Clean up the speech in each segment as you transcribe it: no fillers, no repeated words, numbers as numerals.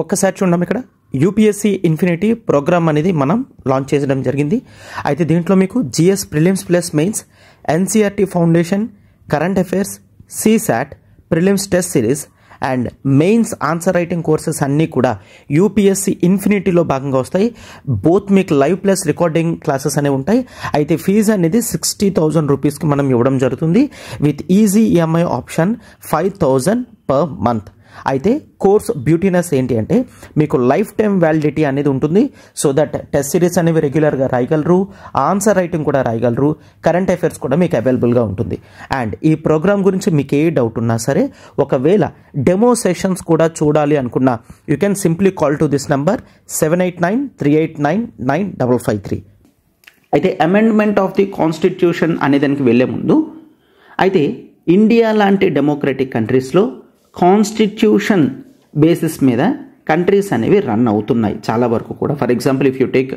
ఒక్కసారి చూడండి, ఇక్కడ యూపీఎస్సీ ఇన్ఫినిటీ ప్రోగ్రామ్ అనేది మనం లాంచ్ చేయడం జరిగింది. అయితే దీంట్లో మీకు GS prelims plus mains, NCERT foundation, current affairs, CSAT, prelims test series and mains answer writing courses అన్నీ కూడా యూపీఎస్సీ ఇన్ఫినిటీలో భాగంగా వస్తాయి. బోత్ మీకు లైవ్ ప్లస్ రికార్డింగ్ క్లాసెస్ అనేవి ఉంటాయి. అయితే ఫీజు అనేది 60,000 రూపీస్కి మనం ఇవ్వడం జరుగుతుంది with easy EMI option 5,000 per month. అయితే కోర్స్ బ్యూటీనెస్ ఏంటి అంటే మీకు లైఫ్ టైం వ్యాలిడిటీ అనేది ఉంటుంది. సో దట్ టెస్ట్ సిరీస్ అనేవి రెగ్యులర్గా రాయగలరు, ఆన్సర్ రైటింగ్ కూడా రాయగలరు, కరెంట్ అఫైర్స్ కూడా మీకు అవైలబుల్గా ఉంటుంది. అండ్ ఈ ప్రోగ్రామ్ గురించి మీకు ఏ డౌట్ ఉన్నా సరే, ఒకవేళ డెమో సెషన్స్ కూడా చూడాలి అనుకున్నా you can simply call to this number 7893899553. అయితే అమెండ్మెంట్ ఆఫ్ ది కాన్స్టిట్యూషన్ అనే దానికి వెళ్ళే ముందు, అయితే ఇండియా లాంటి డెమోక్రటిక్ కంట్రీస్లో కాన్స్టిట్యూషన్ బేసిస్ మీద కంట్రీస్ అనేవి రన్ అవుతున్నాయి చాలా వరకు కూడా. For example if you take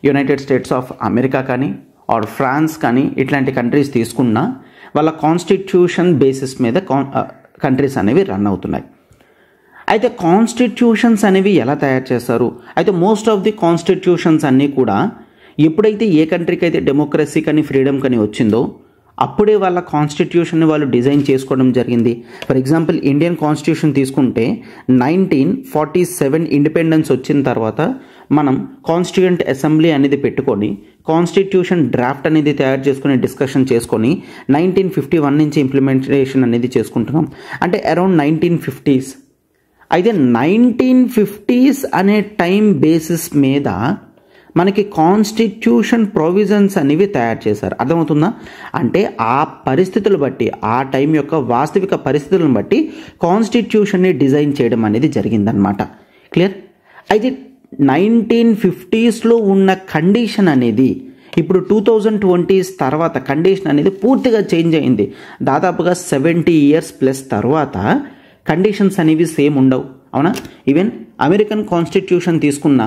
United states of America కానీ ఆర్ ఫ్రాన్స్ కానీ ఇట్లాంటి కంట్రీస్ తీసుకున్నా వాళ్ళ కాన్స్టిట్యూషన్ బేసిస్ మీద కంట్రీస్ అనేవి రన్ అవుతున్నాయి. అయితే కాన్స్టిట్యూషన్స్ అనేవి ఎలా తయారు చేస్తారు? అయితే మోస్ట్ ఆఫ్ ది కాన్స్టిట్యూషన్స్ అన్నీ కూడా ఎప్పుడైతే ఏ కంట్రీకి అయితే డెమోక్రసీ కానీ ఫ్రీడమ్ కానీ వచ్చిందో అప్పుడే వాళ్ళ కాన్స్టిట్యూషన్ని వాళ్ళు డిజైన్ చేసుకోవడం జరిగింది. ఫర్ ఎగ్జాంపుల్ ఇండియన్ కాన్స్టిట్యూషన్ తీసుకుంటే 1947 ఇండిపెండెన్స్ వచ్చిన తర్వాత మనం కాన్స్టిట్యూయెంట్ అసెంబ్లీ అనేది పెట్టుకొని కాన్స్టిట్యూషన్ డ్రాఫ్ట్ అనేది తయారు చేసుకుని డిస్కషన్ చేసుకొని 1951 నుంచి ఇంప్లిమెంటేషన్ అనేది చేసుకుంటున్నాం. అంటే అరౌండ్ 1950s. అయితే 1950s అనే టైం బేసిస్ మీద మనకి కాన్స్టిట్యూషన్ ప్రొవిజన్స్ అనేవి తయారు చేశారు. అర్థమవుతుందా? అంటే ఆ పరిస్థితులు బట్టి, ఆ టైం యొక్క వాస్తవిక పరిస్థితులను బట్టి కాన్స్టిట్యూషన్ని డిజైన్ చేయడం అనేది జరిగిందనమాట. క్లియర్? అయితే 1950స్లో ఉన్న కండిషన్ అనేది ఇప్పుడు 2020s తర్వాత కండిషన్ అనేది పూర్తిగా చేంజ్ అయింది. దాదాపుగా 70 years ప్లస్ తర్వాత కండిషన్స్ అనేవి సేమ్ ఉండవు. అవునా? ఈవెన్ అమెరికన్ కాన్స్టిట్యూషన్ తీసుకున్న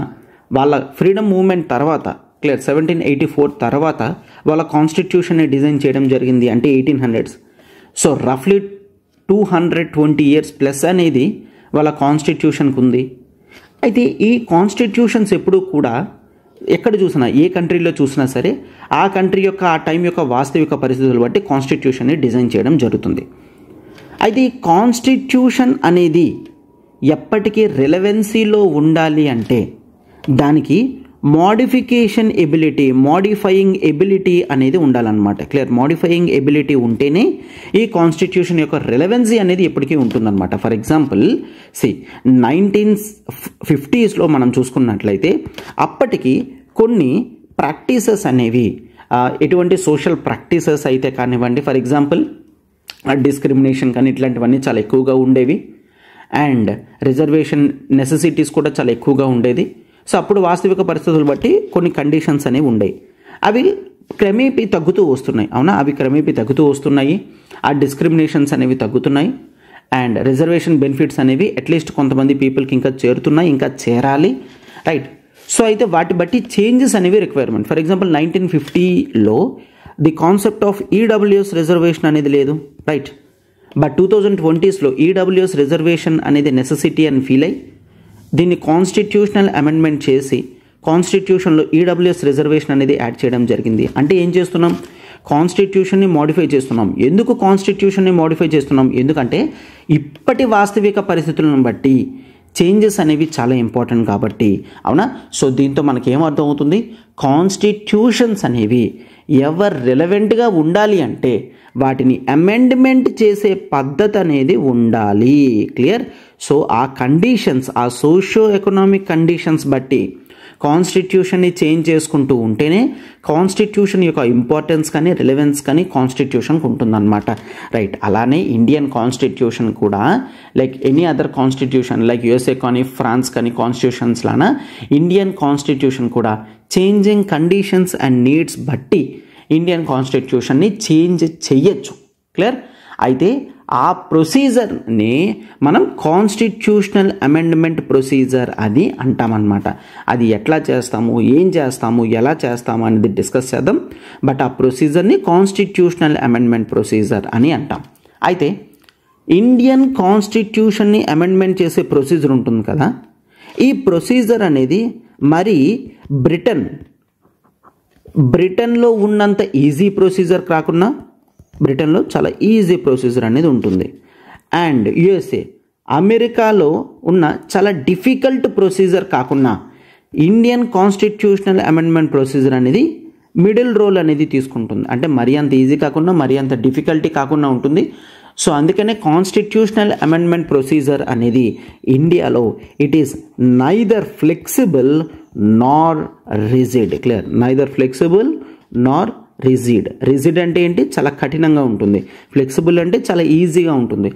వాళ్ళ ఫ్రీడమ్ మూవ్మెంట్ తర్వాత, క్లియర్, 1784 తర్వాత వాళ్ళ కాన్స్టిట్యూషన్ని డిజైన్ చేయడం జరిగింది, అంటే 1800s. సో రఫ్లీ 220 years ప్లస్ అనేది వాళ్ళ కాన్స్టిట్యూషన్కి ఉంది. అయితే ఈ కాన్స్టిట్యూషన్స్ ఎప్పుడూ కూడా ఎక్కడ చూసినా, ఏ కంట్రీలో చూసినా సరే ఆ కంట్రీ యొక్క ఆ టైం యొక్క వాస్తవిక పరిస్థితులు బట్టి కాన్స్టిట్యూషన్ని డిజైన్ చేయడం జరుగుతుంది. అయితే ఈ కాన్స్టిట్యూషన్ అనేది ఎప్పటికీ రిలవెన్సీలో ఉండాలి అంటే దానికి మోడిఫికేషన్ ఎబిలిటీ, మోడిఫయింగ్ ఎబిలిటీ అనేది ఉండాలన్నమాట. క్లియర్? మోడిఫయింగ్ ఎబిలిటీ ఉంటేనే ఈ కాన్స్టిట్యూషన్ యొక్క రిలవెన్సీ అనేది ఎప్పటికీ ఉంటుందన్నమాట. ఫర్ ఎగ్జాంపుల్ 1950స్లో మనం చూసుకున్నట్లయితే అప్పటికి కొన్ని ప్రాక్టీసెస్ అనేవి, ఎటువంటి సోషల్ ప్రాక్టీసెస్ అయితే కానివ్వండి, ఫర్ ఎగ్జాంపుల్ డిస్క్రిమినేషన్ కానీ ఇట్లాంటివన్నీ చాలా ఎక్కువగా ఉండేవి. అండ్ రిజర్వేషన్ నెసెసిటీస్ కూడా చాలా ఎక్కువగా ఉండేది. సో అప్పుడు వాస్తవిక పరిస్థితులు బట్టి కొన్ని కండిషన్స్ అనేవి ఉండేవి. అవి క్రమేపీ తగ్గుతూ వస్తున్నాయి. అవునా? అవి క్రమేపీ తగ్గుతూ వస్తున్నాయి. ఆ డిస్క్రిమినేషన్స్ అనేవి తగ్గుతున్నాయి. అండ్ రిజర్వేషన్ బెనిఫిట్స్ అనేవి అట్లీస్ట్ కొంతమంది పీపుల్కి ఇంకా చేరుతున్నాయి, ఇంకా చేరాలి. రైట్? సో అయితే వాటి బట్టి చేంజెస్ అనేవి రిక్వైర్మెంట్. ఫర్ ఎగ్జాంపుల్ 1950లో the concept of EWS reservation అనేది లేదు. రైట్? బట్ 2020స్లో ఈడబ్ల్యూఎస్ రిజర్వేషన్ అనేది నెసెసిటీ అని ఫీల్ అయ్యి దీన్ని కాన్స్టిట్యూషనల్ అమెండ్మెంట్ చేసి కాన్స్టిట్యూషన్లో ఈడబ్ల్యూఎస్ రిజర్వేషన్ అనేది యాడ్ చేయడం జరిగింది. అంటే ఏం చేస్తున్నాం? కాన్స్టిట్యూషన్ని మోడిఫై చేస్తున్నాం. ఎందుకు కాన్స్టిట్యూషన్ని మోడిఫై చేస్తున్నాం? ఎందుకంటే ఇప్పటి వాస్తవిక పరిస్థితులను బట్టి చేంజెస్ అనేవి చాలా ఇంపార్టెంట్ కాబట్టి. అవునా? సో దీంతో మనకి ఏమర్థం అవుతుంది? కాన్స్టిట్యూషన్స్ అనేవి ఎవరు రిలవెంట్గా ఉండాలి అంటే వాటిని అమెండ్మెంట్ చేసే పద్ధతి అనేది ఉండాలి. క్లియర్? సో ఆ కండిషన్స్, ఆ సోషియో ఎకనామిక్ కండిషన్స్ బట్టి కాన్స్టిట్యూషన్ని చేంజ్ చేసుకుంటూ ఉంటేనే కాన్స్టిట్యూషన్ యొక్క ఇంపార్టెన్స్ కానీ రిలవెన్స్ కానీ కాన్స్టిట్యూషన్కి ఉంటుందన్నమాట. రైట్? అలానే ఇండియన్ కాన్స్టిట్యూషన్ కూడా like any other constitution like USA కానీ ఫ్రాన్స్ కానీ కాన్స్టిట్యూషన్స్ లానా ఇండియన్ కాన్స్టిట్యూషన్ కూడా చేంజింగ్ కండిషన్స్ అండ్ నీడ్స్ బట్టి ఇండియన్ కాన్స్టిట్యూషన్ని చేంజ్ చెయ్యొచ్చు. క్లియర్? అయితే ఆ ప్రొసీజర్ని మనం కాన్స్టిట్యూషనల్ అమెండ్మెంట్ ప్రొసీజర్ అని అంటామన్నమాట. అది ఎట్లా చేస్తాము, ఏం చేస్తాము, ఎలా చేస్తాము అనేది డిస్కస్ చేద్దాం. బట్ ఆ ప్రొసీజర్ని కాన్స్టిట్యూషనల్ అమెండ్మెంట్ ప్రొసీజర్ అని అంటాం. అయితే ఇండియన్ కాన్స్టిట్యూషన్ని అమెండ్మెంట్ చేసే ప్రొసీజర్ ఉంటుంది కదా, ఈ ప్రొసీజర్ అనేది మరి బ్రిటన్లో ఉన్నంత ఈజీ ప్రొసీజర్ కాకుండా బ్రిటన్లో చాలా ఈజీ ప్రొసీజర్ అనేది ఉంటుంది. అండ్ యుఎస్ఏ అమెరికాలో ఉన్న చాలా డిఫికల్ట్ ప్రొసీజర్ కాకుండా ఇండియన్ కాన్స్టిట్యూషనల్ అమెండ్మెంట్ ప్రొసీజర్ అనేది మిడిల్ రోల్ అనేది తీసుకుంటుంది. అంటే మరీ అంత ఈజీ కాకుండా మరీ అంత డిఫికల్టీ కాకుండా ఉంటుంది. సో అందుకనే కాన్స్టిట్యూషనల్ అమెండ్మెంట్ ప్రొసీజర్ అనేది ఇండియాలో it is neither flexible Nar rigid. Clear? Neither flexible Nar rigid అంటే ఏంటి? చాలా కఠినంగా ఉంటుంది. ఫ్లెక్సిబుల్ అంటే చాలా ఈజీగా ఉంటుంది.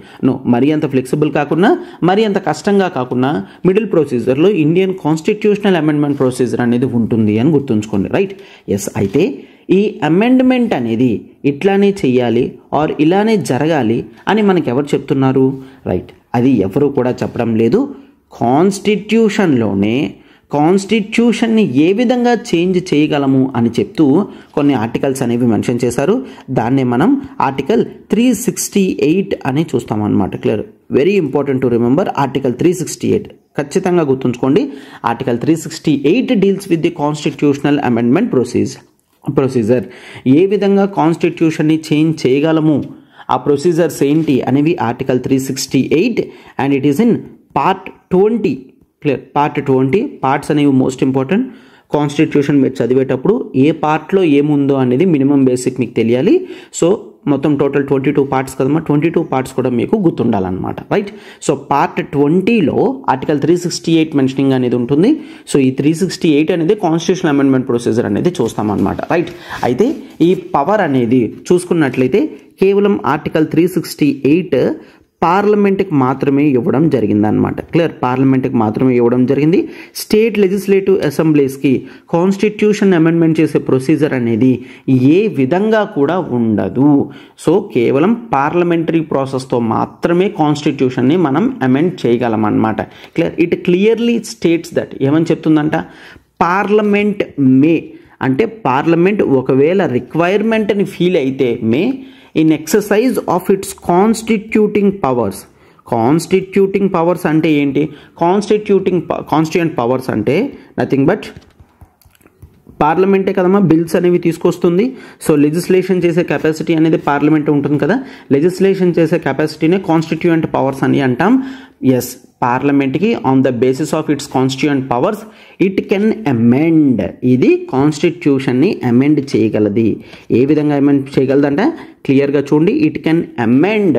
మరీ అంత ఫ్లెక్సిబుల్ కాకుండా మరీ అంత కష్టంగా కాకుండా మిడిల్ ప్రొసీజర్లో ఇండియన్ కాన్స్టిట్యూషనల్ అమెండ్మెంట్ ప్రొసీజర్ అనేది ఉంటుంది అని గుర్తుంచుకోండి. రైట్? ఎస్. అయితే ఈ అమెండ్మెంట్ అనేది ఇట్లానే చెయ్యాలి ఆర్ ఇలానే జరగాలి అని మనకి ఎవరు చెప్తున్నారు? రైట్, అది ఎవరు కూడా చెప్పడం లేదు. కాన్స్టిట్యూషన్ని ఏ విధంగా చేంజ్ చేయగలము అని చెప్తూ కొన్ని ఆర్టికల్స్ అనేవి మెన్షన్ చేశారు. దాన్నే మనం ఆర్టికల్ 368 అని చూస్తామన్నమాట. Clear? Very important to remember article 368. ఖచ్చితంగా గుర్తుంచుకోండి. Article 368 deals with the constitutional amendment procedure. ఏ విధంగా కాన్స్టిట్యూషన్ని చేంజ్ చేయగలము, ఆ ప్రొసీజర్స్ ఏంటి అనేవి article 368 and it is in part 20. Clear? Part 20. Parts అనేవి మోస్ట్ ఇంపార్టెంట్. కాన్స్టిట్యూషన్ మీరు చదివేటప్పుడు ఏ పార్ట్లో ఏముందో అనేది మినిమం బేసిక్ మీకు తెలియాలి. సో మొత్తం టోటల్ 22 పార్ట్స్ కదమ్మా, 22 పార్ట్స్ కూడా మీకు గుర్తుండాలన్నమాట. రైట్? సో పార్ట్ 20లో ఆర్టికల్ 368 మెన్షనింగ్ అనేది ఉంటుంది. సో ఈ 368 అనేది కాన్స్టిట్యూషనల్ అమెండ్మెంట్ ప్రొసీజర్ అనేది చూస్తామన్నమాట. రైట్? అయితే ఈ పవర్ అనేది చూసుకున్నట్లయితే కేవలం ఆర్టికల్ 368 పార్లమెంట్కి మాత్రమే ఇవ్వడం జరిగిందనమాట. క్లియర్? పార్లమెంట్కి మాత్రమే ఇవ్వడం జరిగింది. స్టేట్ లెజిస్లేటివ్ అసెంబ్లీస్కి కాన్స్టిట్యూషన్ అమెండ్మెంట్ చేసే ప్రొసీజర్ అనేది ఏ విధంగా కూడా ఉండదు. సో కేవలం పార్లమెంటరీ ప్రాసెస్తో మాత్రమే కాన్స్టిట్యూషన్ని మనం అమెండ్ చేయగలం అన్నమాట. Clear? It clearly states that ఏమని చెప్తుందంట? పార్లమెంట్ మే అంటే పార్లమెంట్ ఒకవేళ రిక్వైర్మెంట్ని ఫీల్ అయితే మే in exercise of its constituting powers అంటే ఏంటి? కాన్స్టిట్యూంట్ పవర్స్ అంటే నథింగ్ బట్ పార్లమెంటే కదమ్మా బిల్స్ అనేవి తీసుకొస్తుంది. సో లెజిస్లేషన్ చేసే కెపాసిటీ అనేది పార్లమెంట్ ఉంటుంది కదా. లెజిస్లేషన్ చేసే కెపాసిటీనే కాన్స్టిట్యూయెంట్ పవర్స్ అని అంటాం. ఎస్, పార్లమెంట్కి on the basis of it's constituent powers it can amend. ఇది కాన్స్టిట్యూషన్ని అమెండ్ చేయగలది. ఏ విధంగా అమెండ్ చేయగలదంటే క్లియర్గా చూడండి. It can amend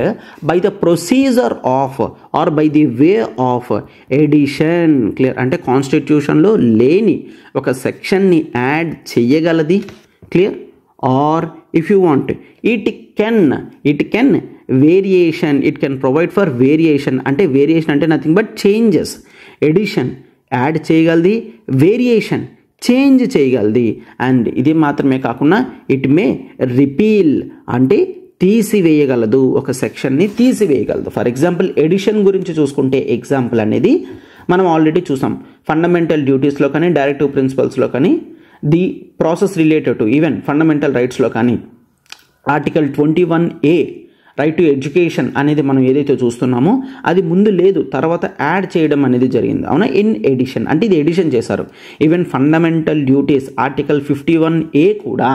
by the procedure of or by the way of addition. Clear? అంటే కాన్స్టిట్యూషన్లో లేని ఒక సెక్షన్ని యాడ్ చేయగలది. Clear? Or if you want it can variation. It can provide for variation. అంటే వేరియేషన్ అంటే nothing but changes. Addition add చేయగలది, variation change చేయగలది. అండ్ ఇది మాత్రమే కాకుండా ఇట్ మే రిపీల్ అంటే తీసివేయగలదు, ఒక సెక్షన్ని తీసివేయగలదు. ఫర్ ఎగ్జాంపుల్ ఎడిషన్ గురించి చూసుకుంటే ఎగ్జాంపుల్ అనేది మనం ఆల్రెడీ చూసాం. ఫండమెంటల్ డ్యూటీస్లో కానీ డైరెక్టివ్ ప్రిన్సిపల్స్లో కానీ the process related to even fundamental రైట్స్లో కానీ article 21A right to education అనేది మనం ఏదైతే చూస్తున్నామో అది ముందు లేదు, తర్వాత యాడ్ చేయడం అనేది జరిగింది. అవునా? ఇన్ ఎడిషన్ అంటే ఇది ఎడిషన్ చేశారు. Even fundamental duties article 51A కూడా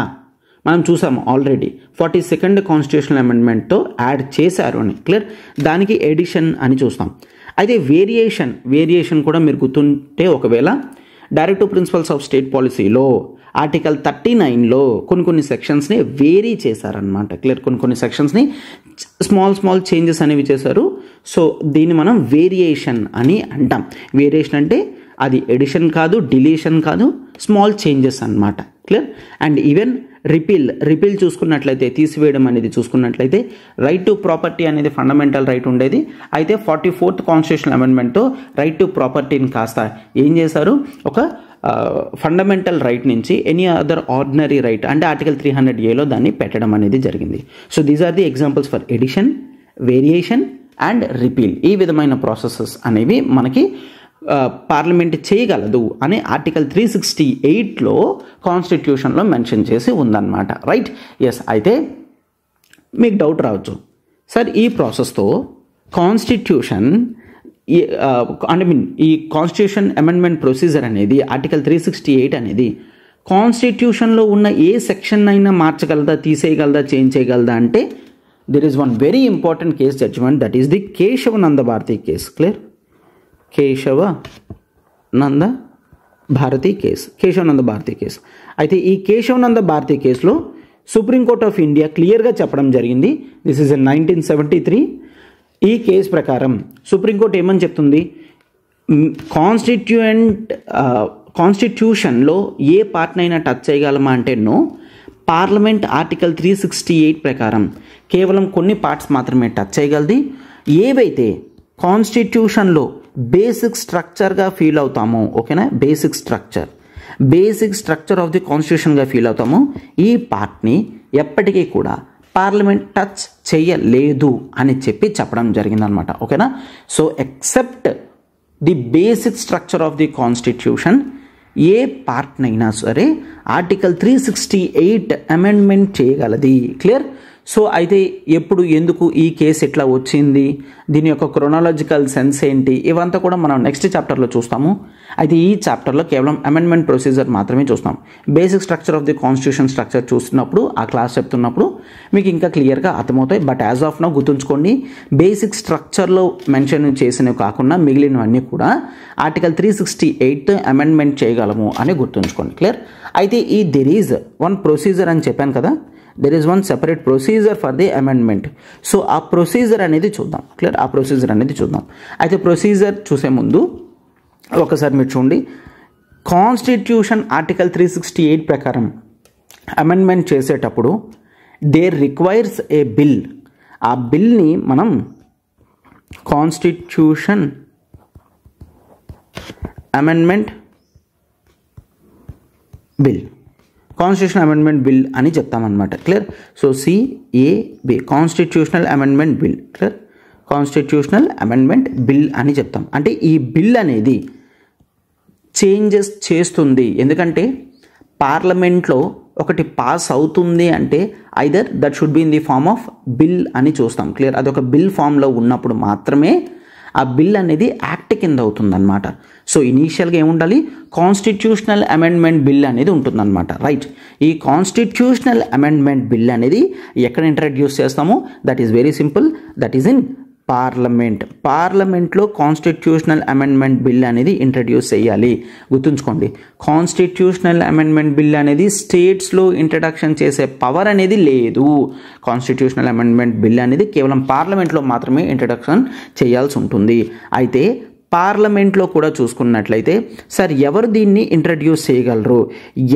మనం చూసాము ఆల్రెడీ 42nd కాన్స్టిట్యూషనల్ అమెండ్మెంట్తో యాడ్ చేశారు అని. క్లియర్? దానికి ఎడిషన్ అని చూస్తాం. అయితే వేరియేషన్ కూడా మీరు గుర్తుంటే ఒకవేళ డైరెక్టివ్ ప్రిన్సిపల్స్ ఆఫ్ స్టేట్ పాలసీలో ఆర్టికల్ 39లో కొన్ని సెక్షన్స్ని వేరీ చేశారనమాట. క్లియర్? కొన్ని సెక్షన్స్ని స్మాల్ చేంజెస్ అనేవి చేశారు. సో దీన్ని మనం వేరియేషన్ అని అంటాం. వేరియేషన్ అంటే అది ఎడిషన్ కాదు, డిలీషన్ కాదు, స్మాల్ చేంజెస్ అన్నమాట. క్లియర్? అండ్ ఈవెన్ రిపీల్ చూసుకున్నట్లయితే, తీసివేయడం అనేది చూసుకున్నట్లయితే రైట్ టు ప్రాపర్టీ అనేది ఫండమెంటల్ రైట్ ఉండేది. అయితే 44th కాన్స్టిట్యూషనల్ అమెండ్మెంట్తో రైట్ టు ప్రాపర్టీని కాస్త ఏం చేశారు? ఒక ఫండమెంటల్ రైట్ నుంచి ఎనీ అదర్ ఆర్డినరీ రైట్ అంటే ఆర్టికల్ 300Aలో దాన్ని పెట్టడం అనేది జరిగింది. So these are the examples for addition, variation and repeal. ఈ విధమైన ప్రాసెసెస్ అనేవి మనకి పార్లమెంట్ చేయగలదు అని ఆర్టికల్ 368లో కాన్స్టిట్యూషన్లో మెన్షన్ చేసి ఉందన్నమాట. రైట్? ఎస్. అయితే మీకు డౌట్ రావచ్చు, సార్ ఈ ప్రాసెస్తో కాన్స్టిట్యూషన్ ఈ కాన్స్టిట్యూషన్ అమెండ్మెంట్ ప్రొసీజర్ అనేది ఆర్టికల్ 368 అనేది కాన్స్టిట్యూషన్లో ఉన్న ఏ సెక్షన్ అయినా మార్చగలదా, తీసేయగలదా, చేంజ్ చేయగలదా అంటే there is one very important case judgment, that is the Keshavananda Bharati case. Clear? Keshavananda Bharati case. అయితే ఈ కేశవనంద భారతి కేసులో సుప్రీంకోర్ట్ ఆఫ్ ఇండియా క్లియర్గా చెప్పడం జరిగింది. This is in 1973. ఈ కేసు ప్రకారం సుప్రీంకోర్టు ఏమని చెప్తుంది, కాన్స్టిట్యూషన్లో ఏ పార్ట్నైనా టచ్ చేయగలమా అంటే నో. పార్లమెంట్ ఆర్టికల్ 368 ప్రకారం కేవలం కొన్ని పార్ట్స్ మాత్రమే టచ్ చేయగలది. ఏవైతే కాన్స్టిట్యూషన్లో బేసిక్ స్ట్రక్చర్గా ఫీల్ అవుతామో, ఓకేనా, బేసిక్ స్ట్రక్చర్ ఆఫ్ ది కాన్స్టిట్యూషన్గా ఫీల్ అవుతామో ఈ పార్ట్ని ఎప్పటికీ కూడా పార్లమెంట్ టచ్ చేయలేదు అని చెప్పడం జరిగిందనమాట. ఓకేనా. So except the basic structure of the constitution ఏ పార్ట్నైనా సరే ఆర్టికల్ 368 అమెండ్మెంట్ చేయగలది. క్లియర్. సో అయితే ఎప్పుడు, ఎందుకు ఈ కేసు ఎట్లా వచ్చింది, దీని యొక్క క్రొనాలజికల్ సెన్స్ ఏంటి, ఇవంతా కూడా మనం నెక్స్ట్ చాప్టర్లో చూస్తాము. అయితే ఈ చాప్టర్లో కేవలం అమెండ్మెంట్ ప్రొసీజర్ మాత్రమే చూస్తాం. Basic structure of the constitution structure చూస్తున్నప్పుడు, ఆ క్లాస్ చెప్తున్నప్పుడు మీకు ఇంకా క్లియర్గా అర్థమవుతాయి. బట్ యాజ్ ఆఫ్ నౌ గుర్తుంచుకోండి, బేసిక్ స్ట్రక్చర్లో మెన్షన్ చేసినవి కాకుండా మిగిలినవన్నీ కూడా ఆర్టికల్ 368 అమెండ్మెంట్ చేయగలము అని గుర్తుంచుకోండి. క్లియర్. అయితే ఈ దెర్ ఈజ్ వన్ ప్రొసీజర్ అని చెప్పాను కదా, there is one separate procedure for the amendment. So ఆ ప్రొసీజర్ అనేది చూద్దాం. క్లియర్. ఆ ప్రొసీజర్ అనేది చూద్దాం. అయితే ప్రొసీజర్ చూసే ముందు ఒకసారి మీరు చూడండి, కాన్స్టిట్యూషన్ ఆర్టికల్ 368 ప్రకారం అమెండ్మెంట్ చేసేటప్పుడు దేర్ రిక్వైర్స్ ఏ బిల్. ఆ బిల్ని మనం constitution amendment bill, constitution amendment bill అని చెప్తామన్నమాట. Clear. So CAB, constitutional amendment bill. Clear. Constitutional amendment bill అని చెప్తాం. అంటే ఈ బిల్ అనేది చేంజెస్ చేస్తుంది. ఎందుకంటే పార్లమెంట్లో ఒకటి పాస్ అవుతుంది అంటే either that should be in the form of bill అని చూస్తాం. క్లియర్. అది ఒక బిల్ ఫామ్లో ఉన్నప్పుడు మాత్రమే ఆ బిల్ అనేది యాక్ట్ కింద అవుతుందన్నమాట. సో ఇనీషియల్గా ఏముండాలి, కాన్స్టిట్యూషనల్ అమెండ్మెంట్ బిల్ అనేది ఉంటుందన్నమాట. రైట్. ఈ కాన్స్టిట్యూషనల్ అమెండ్మెంట్ బిల్ అనేది ఎక్కడ ఇంట్రడ్యూస్ చేస్తామో that is very simple, that is in పార్లమెంట్లో కాన్స్టిట్యూషనల్ అమెండ్మెంట్ బిల్ అనేది ఇంట్రడ్యూస్ చేయాలి. గుర్తుంచుకోండి, కాన్స్టిట్యూషనల్ అమెండ్మెంట్ బిల్ అనేది స్టేట్స్లో ఇంట్రడక్షన్ చేసే పవర్ అనేది లేదు. కాన్స్టిట్యూషనల్ అమెండ్మెంట్ బిల్ అనేది కేవలం పార్లమెంట్లో మాత్రమే ఇంట్రడక్షన్ చేయాల్సి ఉంటుంది. అయితే పార్లమెంట్లో కూడా చూసుకున్నట్లయితే సార్ ఎవరు దీన్ని ఇంట్రడ్యూస్ చేయగలరు,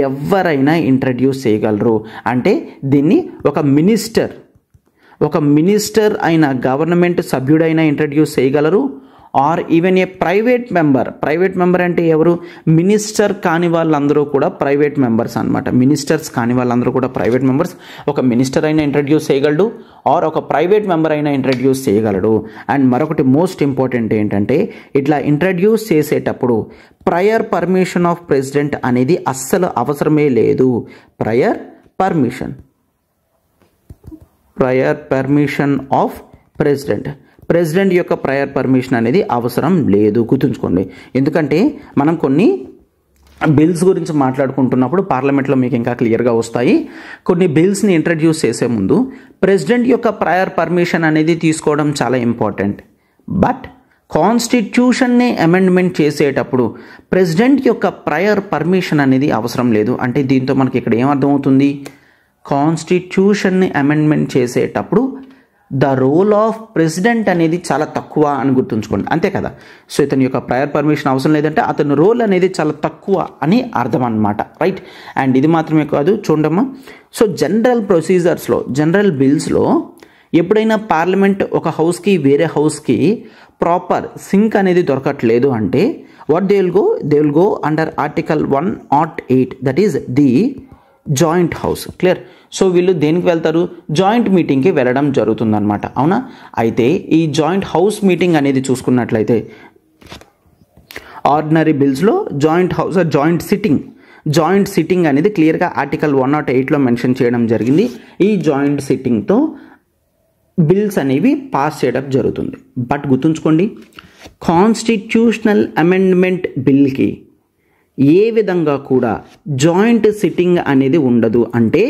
ఎవరైనా ఇంట్రడ్యూస్ చేయగలరు. అంటే దీన్ని ఒక మినిస్టర్ అయిన గవర్నమెంట్ సభ్యుడైనా ఇంట్రడ్యూస్ చేయగలరు. Or even a private member అంటే ఎవరు, మినిస్టర్ కాని వాళ్ళందరూ కూడా ప్రైవేట్ మెంబర్స్ అనమాట. మినిస్టర్స్ కాని వాళ్ళందరూ కూడా ప్రైవేట్ మెంబర్స్. ఒక మినిస్టర్ అయినా ఇంట్రడ్యూస్ చేయగలడు, ఆర్ ఒక ప్రైవేట్ మెంబర్ అయినా ఇంట్రడ్యూస్ చేయగలడు. అండ్ మరొకటి మోస్ట్ ఇంపార్టెంట్ ఏంటంటే, ఇట్లా ఇంట్రడ్యూస్ చేసేటప్పుడు ప్రయర్ పర్మిషన్ ఆఫ్ ప్రెసిడెంట్ అనేది అస్సలు అవసరమే లేదు. ప్రయర్ పర్మిషన్ ఆఫ్ ప్రెసిడెంట్ యొక్క ప్రయర్ పర్మిషన్ అనేది అవసరం లేదు. గుర్తుంచుకోండి. ఎందుకంటే మనం కొన్ని బిల్స్ గురించి మాట్లాడుకుంటున్నప్పుడు పార్లమెంట్లో మీకు ఇంకా క్లియర్గా వస్తాయి. కొన్ని బిల్స్ని ఇంట్రడ్యూస్ చేసే ముందు ప్రెసిడెంట్ యొక్క ప్రయర్ పర్మిషన్ అనేది తీసుకోవడం చాలా ఇంపార్టెంట్. బట్ కాన్స్టిట్యూషన్ని అమెండ్మెంట్ చేసేటప్పుడు ప్రెసిడెంట్ యొక్క ప్రయర్ పర్మిషన్ అనేది అవసరం లేదు. అంటే దీంతో మనకి ఇక్కడ ఏమర్థమవుతుంది, కాన్స్టిట్యూషన్ని అమెండ్మెంట్ చేసేటప్పుడు ద రోల్ ఆఫ్ ప్రెసిడెంట్ అనేది చాలా తక్కువ అని గుర్తుంచుకోండి. అంతే కదా. సో ఇతని యొక్క ప్రయర్ పర్మిషన్ అవసరం లేదంటే అతని రోల్ అనేది చాలా తక్కువ అని అర్థం అన్నమాట. రైట్. అండ్ ఇది మాత్రమే కాదు, చూడమ్మా. సో జనరల్ బిల్స్లో ఎప్పుడైనా పార్లమెంట్ ఒక హౌస్కి వేరే హౌస్కి ప్రాపర్ సింక్ అనేది దొరకట్లేదు అంటే what they will go under article 108, that is the joint house. Clear. So వీళ్ళు దేనికి వెళ్తారు, జాయింట్ మీటింగ్కి వెళ్ళడం జరుగుతుందన్నమాట. అవునా. అయితే ఈ జాయింట్ హౌస్ మీటింగ్ అనేది చూసుకున్నట్లయితే ఆర్డినరీ బిల్స్లో జాయింట్ హౌస్ జాయింట్ సిట్టింగ్ అనేది క్లియర్గా ఆర్టికల్ 108లో మెన్షన్ చేయడం జరిగింది. ఈ జాయింట్ సిట్టింగ్తో బిల్స్ అనేవి పాస్ చేయడం జరుగుతుంది. బట్ గుర్తుంచుకోండి, కాన్స్టిట్యూషనల్ అమెండ్మెంట్ బిల్కి ఏ విధంగా కూడా జాయింట్ సిట్టింగ్ అనేది ఉండదు. అంటే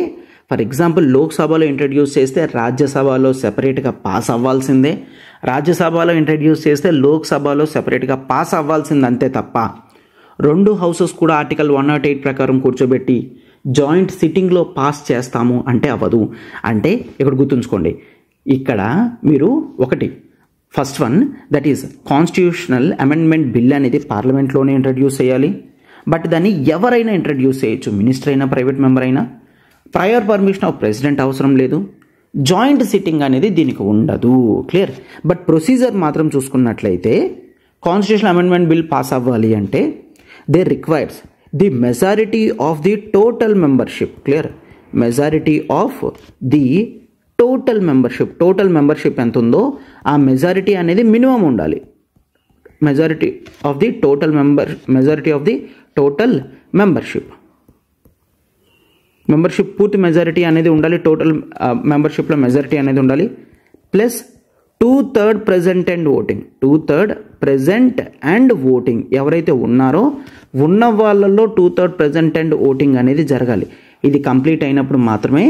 ఫర్ ఎగ్జాంపుల్ లోక్సభలో ఇంట్రడ్యూస్ చేస్తే రాజ్యసభలో సెపరేట్గా పాస్ అవ్వాల్సిందే, రాజ్యసభలో ఇంట్రడ్యూస్ చేస్తే లోక్సభలో సెపరేట్గా పాస్ అవ్వాల్సిందే, అంతే తప్ప రెండు హౌసెస్ కూడా ఆర్టికల్ 108 ప్రకారం కూర్చోబెట్టి జాయింట్ సిట్టింగ్లో పాస్ చేస్తాము అంటే అవ్వదు. అంటే ఇక్కడ గుర్తుంచుకోండి, ఇక్కడ మీరు ఒకటి first one that is constitutional amendment bill అనేది పార్లమెంట్లోనే ఇంట్రడ్యూస్ చేయాలి. బట్ దాన్ని ఎవరైనా ఇంట్రడ్యూస్ చేయొచ్చు, మినిస్టర్ అయినా ప్రైవేట్ మెంబర్ అయినా. ప్రయర్ పర్మిషన్ ఆఫ్ ప్రెసిడెంట్ అవసరం లేదు. జాయింట్ సిట్టింగ్ అనేది దీనికి ఉండదు. క్లియర్. బట్ ప్రొసీజర్ మాత్రం చూసుకున్నట్లయితే కాన్స్టిట్యూషనల్ అమెండ్మెంట్ బిల్ పాస్ అవ్వాలి అంటే they requires the majority of the total membership. Clear. Majority of the total membership. Total membership ఎంత ఉందో ఆ మెజారిటీ అనేది మినిమం ఉండాలి. Majority of the total membership పూర్తి మెజారిటీ అనేది ఉండాలి. టోటల్ మెంబర్షిప్లో మెజారిటీ అనేది ఉండాలి. ప్లస్ 2/3 ప్రెజెంట్ అండ్ ఓటింగ్ ఎవరైతే ఉన్నారో ఉన్న వాళ్ళల్లో 2/3 ప్రెజెంట్ అండ్ ఓటింగ్ అనేది జరగాలి. ఇది కంప్లీట్ అయినప్పుడు మాత్రమే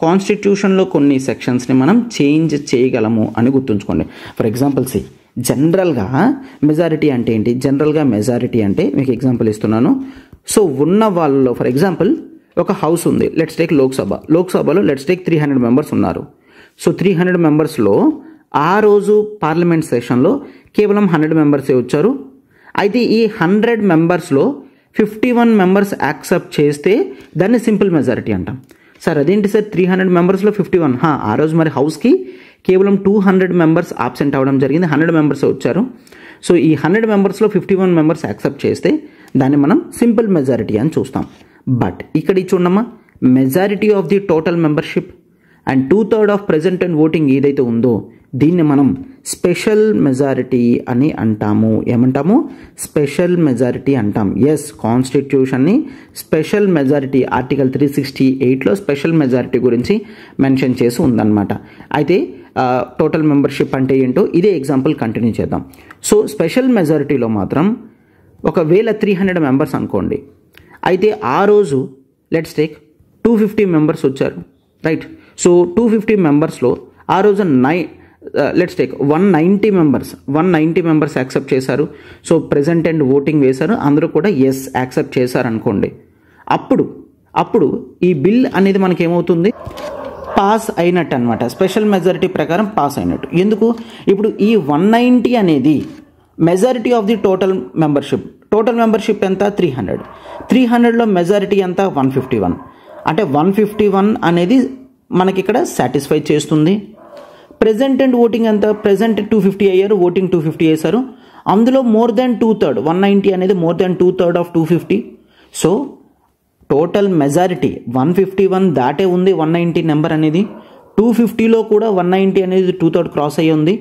కాన్స్టిట్యూషన్లో కొన్ని సెక్షన్స్ని మనం చేంజ్ చేయగలము అని గుర్తుంచుకోండి. ఫర్ ఎగ్జాంపుల్ జనరల్గా మెజారిటీ అంటే ఏంటి? జనరల్గా మెజారిటీ అంటే మీకు ఎగ్జాంపుల్ ఇస్తున్నాను. సో ఉన్న వాళ్ళలో ఫర్ ఎగ్జాంపుల్ ఒక హౌస్ ఉంది, లెట్స్ టేక్ లోక్సభలో లెట్స్ టేక్ 300 మెంబర్స్ ఉన్నారు. సో 300 మెంబర్స్లో ఆ రోజు పార్లమెంట్ సెషన్లో కేవలం 100 మెంబర్సే వచ్చారు. అయితే ఈ 100 మెంబర్స్లో 51 మెంబర్స్ యాక్సెప్ట్ చేస్తే దాన్ని సింపుల్ మెజారిటీ అంటాం. సార్ అదేంటి సార్ 300 మెంబర్స్లో 51? ఆ రోజు మరి హౌస్కి కేవలం 200 మెంబర్స్ ఆబ్సెంట్ అవ్వడం జరిగింది, 100 మెంబర్స్ వచ్చారు. సో ఈ 100 మెంబర్స్లో 51 మెంబర్స్ యాక్సెప్ట్ చేస్తే దాన్ని మనం సింపుల్ మెజారిటీ అని చూస్తాం. బట్ ఇక్కడ చూడమ్మా, majority of the total membership and 2/3 of present and voting ఏదైతే ఉందో దీన్ని మనం స్పెషల్ మెజారిటీ అని అంటాము. ఏమంటాము? స్పెషల్ మెజారిటీ అంటాం. ఎస్, కాన్స్టిట్యూషన్ని స్పెషల్ మెజారిటీ ఆర్టికల్ 368లో స్పెషల్ మెజారిటీ గురించి మెన్షన్ చేసి ఉందన్నమాట. అయితే టోటల్ మెంబర్షిప్ అంటే ఏంటో ఇదే ఎగ్జాంపుల్ కంటిన్యూ చేద్దాం. సో స్పెషల్ మెజారిటీలో మాత్రం ఒకవేళ 300 మెంబర్స్ అనుకోండి, అయితే ఆ రోజు లెట్స్ టేక్ 250 మెంబర్స్ వచ్చారు, రైట్? సో 250 మెంబర్స్లో ఆ రోజు లెట్స్ టేక్ 190 మెంబర్స్ యాక్సెప్ట్ చేశారు. సో ప్రెజెంట్ అండ్ ఓటింగ్ వేశారు, అందరూ కూడా ఎస్ యాక్సెప్ట్ చేశారు అనుకోండి. అప్పుడు ఈ బిల్ అనేది మనకి ఏమవుతుంది? పాస్ అయినట్టు అనమాట. స్పెషల్ మెజారిటీ ప్రకారం పాస్ అయినట్టు. ఎందుకు? ఇప్పుడు ఈ 190 అనేది majority of the total membership ఎంత? 300లో మెజారిటీ ఎంత? 151. అంటే 151 అనేది మనకి ఇక్కడ సాటిస్ఫై చేస్తుంది. ప్రెజెంట్ అండ్ ఓటింగ్ ఎంత? ప్రెజెంట్ 250 అయ్యారు, ఓటింగ్ 250 వేశారు. అందులో మోర్ దాన్ 2/3, 190 అనేది more than 2/3 of 250. So total majority 151 దాటే ఉంది. 190 నెంబర్ అనేది 250లో కూడా 190 అనేది 2/3 క్రాస్ అయ్యి ఉంది.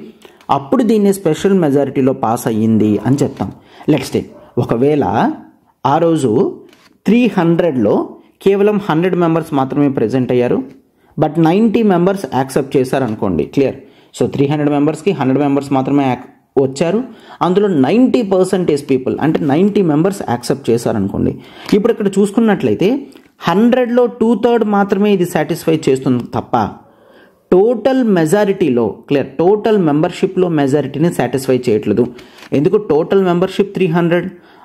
అప్పుడు దీన్ని స్పెషల్ మెజారిటీలో పాస్ అయ్యింది అని చెప్తాం. లెట్స్ టేక్ ఒకవేళ ఆ రోజు 300లో కేవలం 100 మెంబర్స్ మాత్రమే ప్రెజెంట్ అయ్యారు, బట్ 90 మెంబర్స్ యాక్సెప్ట్ చేశారు అనుకోండి. క్లియర్. సో 300 మెంబర్స్కి 100 మెంబర్స్ మాత్రమే వచ్చారు, అందులో 90% పీపుల్ అంటే 90 మెంబర్స్ యాక్సెప్ట్ చేశారనుకోండి. ఇప్పుడు ఇక్కడ చూసుకున్నట్లయితే 100లో 2/3 మాత్రమే ఇది సాటిస్ఫై చేస్తుంది తప్ప టోటల్ మెజారిటీలో టోటల్ మెంబర్షిప్లో మెజారిటీని సాటిస్ఫై చేయట్లేదు. ఎందుకు? టోటల్ మెంబర్షిప్ 300,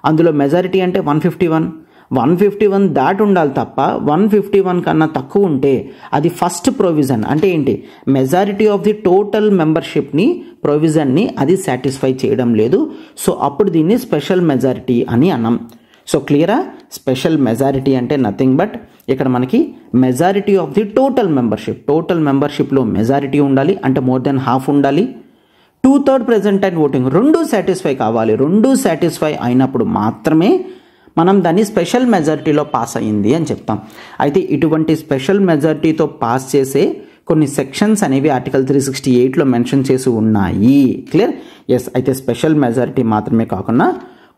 అందులో మెజారిటీ అంటే 151 దాటి ఉండాలి తప్ప 151 కన్నా తక్కువ ఉంటే అది ఫస్ట్ ప్రొవిజన్. అంటే ఏంటి? మెజారిటీ ఆఫ్ ది టోటల్ మెంబర్షిప్ని ప్రొవిజన్ని అది సాటిస్ఫై చేయడం లేదు. సో అప్పుడు దీన్ని స్పెషల్ మెజారిటీ అని అన్నాం. సో క్లియరా? స్పెషల్ మెజారిటీ అంటే నథింగ్ బట్ ఇక్కడ మనకి మెజారిటీ ఆఫ్ ది టోటల్ మెంబర్షిప్లో మెజారిటీ ఉండాలి, అంటే మోర్ దెన్ హాఫ్ ఉండాలి. 2/3 ప్రెజెంట్ అండ్ ఓటింగ్ రెండు సాటిస్ఫై కావాలి. రెండు సాటిస్ఫై అయినప్పుడు మాత్రమే మనం దాన్ని స్పెషల్ మెజారిటీలో పాస్ అయ్యింది అని చెప్తాం. అయితే ఇటువంటి స్పెషల్ మెజారిటీతో పాస్ చేసే కొన్ని సెక్షన్స్ అనేవి ఆర్టికల్ 368లో మెన్షన్ చేసి ఉన్నాయి. క్లియర్? ఎస్. అయితే స్పెషల్ మెజారిటీ మాత్రమే కాకుండా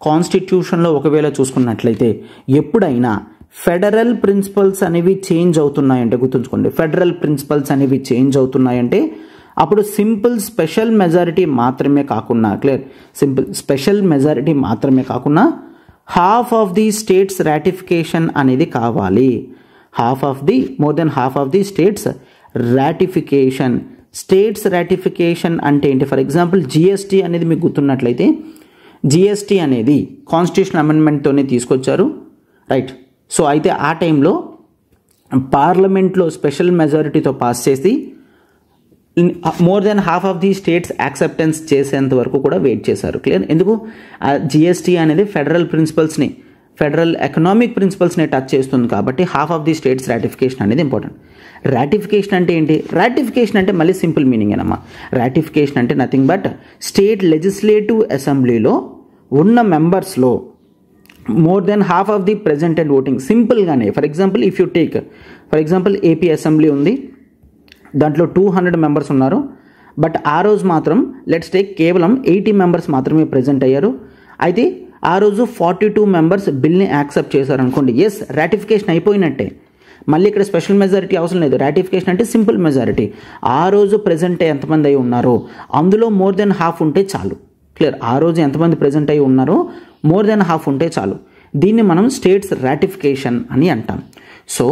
కాన్స్టిట్యూషన్లో ఒకవేళ చూసుకున్నట్లయితే ఎప్పుడైనా ఫెడరల్ ప్రిన్సిపల్స్ అనేవి చేంజ్ అవుతున్నాయంటే గుర్తుంచుకోండి, ఫెడరల్ ప్రిన్సిపల్స్ అనేవి చేంజ్ అవుతున్నాయంటే అప్పుడు సింపుల్ స్పెషల్ మెజారిటీ మాత్రమే కాకుండా, క్లియర్, సింపుల్ స్పెషల్ మెజారిటీ మాత్రమే కాకుండా half of the states ratification అనేది కావాలి. More than half of the states ratification. States ratification అంటే ఏంటి? ఫర్ ఎగ్జాంపుల్ జిఎస్టీ అనేది మీకు గుర్తున్నట్లయితే జిఎస్టీ అనేది కాన్స్టిట్యూషన్ అమెండ్మెంట్తోనే తీసుకొచ్చారు, రైట్. సో అయితే ఆ టైంలో పార్లమెంట్లో స్పెషల్ మెజారిటీతో పాస్ చేసి more than half of the states acceptance చేసేంత వరకు కూడా వెయిట్ చేశారు, క్లియర్. ఎందుకు? జిఎస్టీ అనేది ఫెడరల్ ఎకనామిక్ ప్రిన్సిపల్స్ని టచ్ చేస్తుంది కాబట్టి half of the states ratification అనేది ఇంపార్టెంట్. రాటిఫికేషన్ అంటే ఏంటి? రాటిఫికేషన్ అంటే మళ్ళీ సింపుల్ మీనింగ్ ఏనమ్మా. రాటిఫికేషన్ అంటే నథింగ్ బట్ స్టేట్ లెజిస్లేటివ్ అసెంబ్లీలో ఉన్న మెంబర్స్లో more than half of the present and voting. సింపుల్గానే for example if you take for example AP assembly ఉంది, దాంట్లో 200 మెంబర్స్ ఉన్నారు. బట్ ఆ రోజు మాత్రం లెట్స్ టేక్ కేవలం 80 మెంబర్స్ మాత్రమే ప్రెజెంట్ అయ్యారు. అయితే ఆ రోజు 42 మెంబర్స్ బిల్ని యాక్సెప్ట్ చేశారు అనుకోండి, ఎస్ రాటిఫికేషన్ అయిపోయినట్టే. మళ్ళీ ఇక్కడ స్పెషల్ మెజారిటీ అవసరం లేదు. రాటిఫికేషన్ అంటే సింపుల్ మెజారిటీ. ఆ రోజు ప్రెజెంట్ ఎంతమంది అయి ఉన్నారో అందులో మోర్ దెన్ హాఫ్ ఉంటే చాలు, క్లియర్. ఆ రోజు ఎంతమంది ప్రెజెంట్ అయి ఉన్నారో మోర్ దెన్ హాఫ్ ఉంటే చాలు. దీన్ని మనం స్టేట్స్ రాటిఫికేషన్ అని అంటాం. సో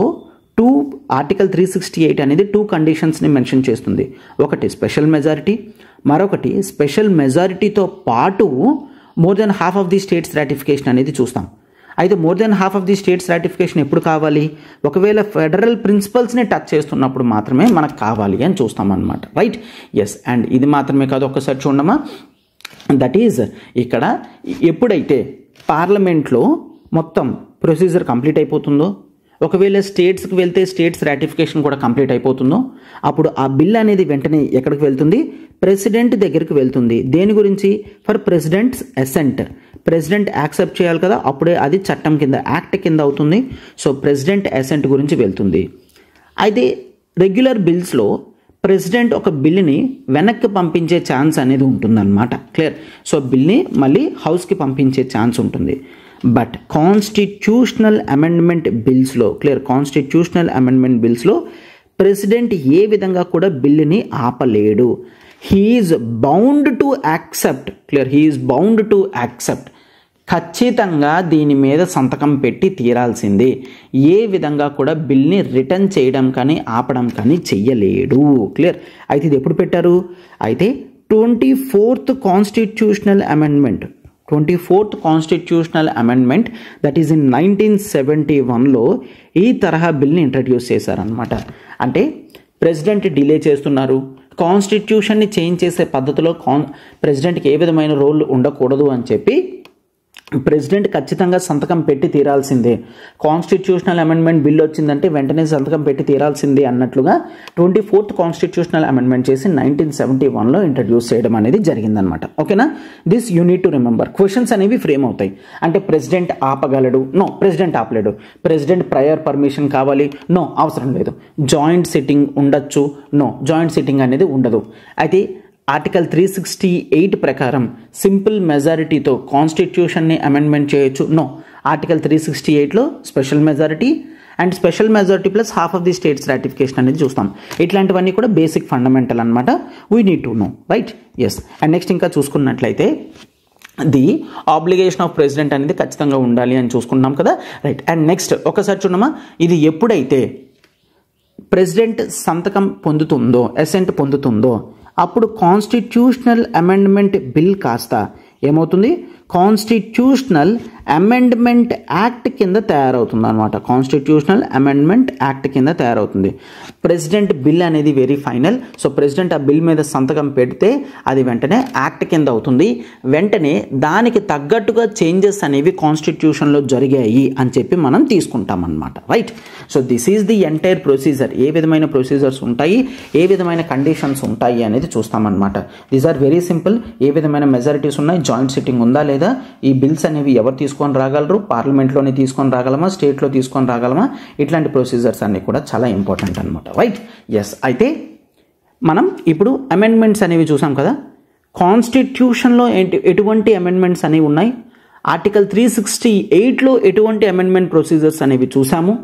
ఆర్టికల్ 368 అనేది 2 కండిషన్స్ని మెన్షన్ చేస్తుంది. ఒకటి స్పెషల్ మెజారిటీ, మరొకటి స్పెషల్ మెజారిటీతో పాటు more than half of the states ratification అనేది చూస్తాం. అయితే more than half of the states ratification ఎప్పుడు కావాలి? ఒకవేళ ఫెడరల్ ప్రిన్సిపల్స్ని టచ్ చేస్తున్నప్పుడు మాత్రమే మనకు కావాలి అని చూస్తాం అన్నమాట, రైట్. ఎస్, అండ్ ఇది మాత్రమే కాదు, ఒక్కసారి చూడమ్మా. దట్ ఈజ్ ఇక్కడ ఎప్పుడైతే పార్లమెంట్లో మొత్తం ప్రొసీజర్ కంప్లీట్ అయిపోతుందో, ఒకవేళ స్టేట్స్కి వెళ్తే స్టేట్స్ రాటిఫికేషన్ కూడా కంప్లీట్ అయిపోతుందో, అప్పుడు ఆ బిల్ అనేది వెంటనే ఎక్కడికి వెళ్తుంది? ప్రెసిడెంట్ దగ్గరికి వెళ్తుంది. దేని గురించి? For president's assent. President accept చేయాలి కదా, అప్పుడే అది చట్టం కింద, యాక్ట్ కింద అవుతుంది. సో ప్రెసిడెంట్ అసెంట్ గురించి వెళ్తుంది. అయితే రెగ్యులర్ బిల్స్లో ప్రెసిడెంట్ ఒక బిల్లుని వెనక్కి పంపించే ఛాన్స్ అనేది ఉంటుందన్నమాట, క్లియర్. సో బిల్ని మళ్ళీ హౌస్కి పంపించే ఛాన్స్ ఉంటుంది. బట్ కాన్స్టిట్యూషనల్ అమెండ్మెంట్ బిల్స్లో, క్లియర్, కాన్స్టిట్యూషనల్ అమెండ్మెంట్ బిల్స్లో ప్రెసిడెంట్ ఏ విధంగా కూడా బిల్లుని ఆపలేడు. He is bound to accept, clear, he is bound to accept. ఖచ్చితంగా దీని మీద సంతకం పెట్టి తీరాల్సిందే. ఏ విధంగా కూడా బిల్ని రిటర్న్ చేయడం కానీ ఆపడం కానీ చెయ్యలేడు, క్లియర్. అయితే ఇది ఎప్పుడు పెట్టారు? అయితే 24th constitutional amendment, 24th constitutional amendment that is in 1971లో ఈ తరహా బిల్ని ఇంట్రడ్యూస్ చేశారనమాట. అంటే ప్రెసిడెంట్ డిలే చేస్తున్నారు, కాన్స్టిట్యూషన్ని చేంజ్ చేసే పద్ధతిలో ప్రెసిడెంట్కి ఏ విధమైన రోల్ ఉండకూడదు అని చెప్పి ప్రెసిడెంట్ ఖచ్చితంగా సంతకం పెట్టి తీరాల్సిందే. కాన్స్టిట్యూషనల్ అమెండ్మెంట్ బిల్ వచ్చిందంటే వెంటనే సంతకం పెట్టి తీరాల్సిందే అన్నట్లుగా 24th కాన్స్టిట్యూషనల్ అమెండ్మెంట్ చేసి 1971లో ఇంట్రడ్యూస్ చేయడం అనేది జరిగిందనమాట. ఓకేనా? This you need to remember. Questions అనేవి ఫ్రేమ్ అవుతాయి. అంటే ప్రెసిడెంట్ ఆపగలడు, నో ప్రెసిడెంట్ ఆపలేడు. ప్రెసిడెంట్ ప్రయర్ పర్మిషన్ కావాలి, నో అవసరం లేదు. జాయింట్ సిట్టింగ్ ఉండొచ్చు, నో జాయింట్ సిట్టింగ్ అనేది ఉండదు. అయితే ఆర్టికల్ 368 ప్రకారం సింపుల్ మెజారిటీతో కాన్స్టిట్యూషన్ని అమెండ్మెంట్ చేయొచ్చు, నో. ఆర్టికల్ 368లో special majority and special majority plus half of the states ratification అనేది చూస్తాం. ఇట్లాంటివన్నీ కూడా బేసిక్ ఫండమెంటల్ అనమాట. We need to know, right. Yes, and next ఇంకా చూసుకున్నట్లయితే ది ఆబ్లిగేషన్ ఆఫ్ ప్రెసిడెంట్ అనేది ఖచ్చితంగా ఉండాలి అని చూసుకుంటున్నాం కదా, రైట్. అండ్ నెక్స్ట్ ఒకసారి చూడమ్మా, ఇది ఎప్పుడైతే ప్రెసిడెంట్ సంతకం పొందుతుందో, అసెంట్ పొందుతుందో, అప్పుడు కాన్స్టిట్యూషనల్ అమెండ్మెంట్ బిల్ కాస్త ఏమవుతుంది? కాన్స్టిట్యూషనల్ అమెండ్మెంట్ యాక్ట్ కింద తయారవుతుంది అనమాట. కాన్స్టిట్యూషనల్ అమెండ్మెంట్ యాక్ట్ కింద తయారవుతుంది. ప్రెసిడెంట్ బిల్ అనేది వెరీ ఫైనల్. సో ప్రెసిడెంట్ ఆ బిల్ మీద సంతకం పెడితే అది వెంటనే యాక్ట్ కింద అవుతుంది. వెంటనే దానికి తగ్గట్టుగా చేంజెస్ అనేవి కాన్స్టిట్యూషన్లో జరిగాయి అని చెప్పి మనం తీసుకుంటాం అనమాట, right. So this is the entire procedure. ఏ విధమైన ప్రొసీజర్స్ ఉంటాయి, ఏ విధమైన కండిషన్స్ ఉంటాయి అనేది చూస్తామన్నమాట. These are very simple. ఏ విధమైన మెజారిటీస్ ఉన్నాయి, జాయింట్ సిట్టింగ్ ఉందా లేదా, ఈ బిల్స్ అనేవి ఎవరు తీసుకొని రాగలరు, పార్లమెంట్లోనే తీసుకొని రాగలమా, స్టేట్లో తీసుకొని రాగలమా, ఇట్లాంటి ప్రొసీజర్స్ అన్నీ కూడా చాలా ఇంపార్టెంట్ అనమాట, రైట్. ఎస్, అయితే మనం ఇప్పుడు అమెండ్మెంట్స్ అనేవి చూసాం కదా. కాన్స్టిట్యూషన్లో ఎటువంటి అమెండ్మెంట్స్ అనేవి ఉన్నాయి, ఆర్టికల్ 368లో ఎటువంటి అమెండ్మెంట్ ప్రొసీజర్స్ అనేవి చూసాము,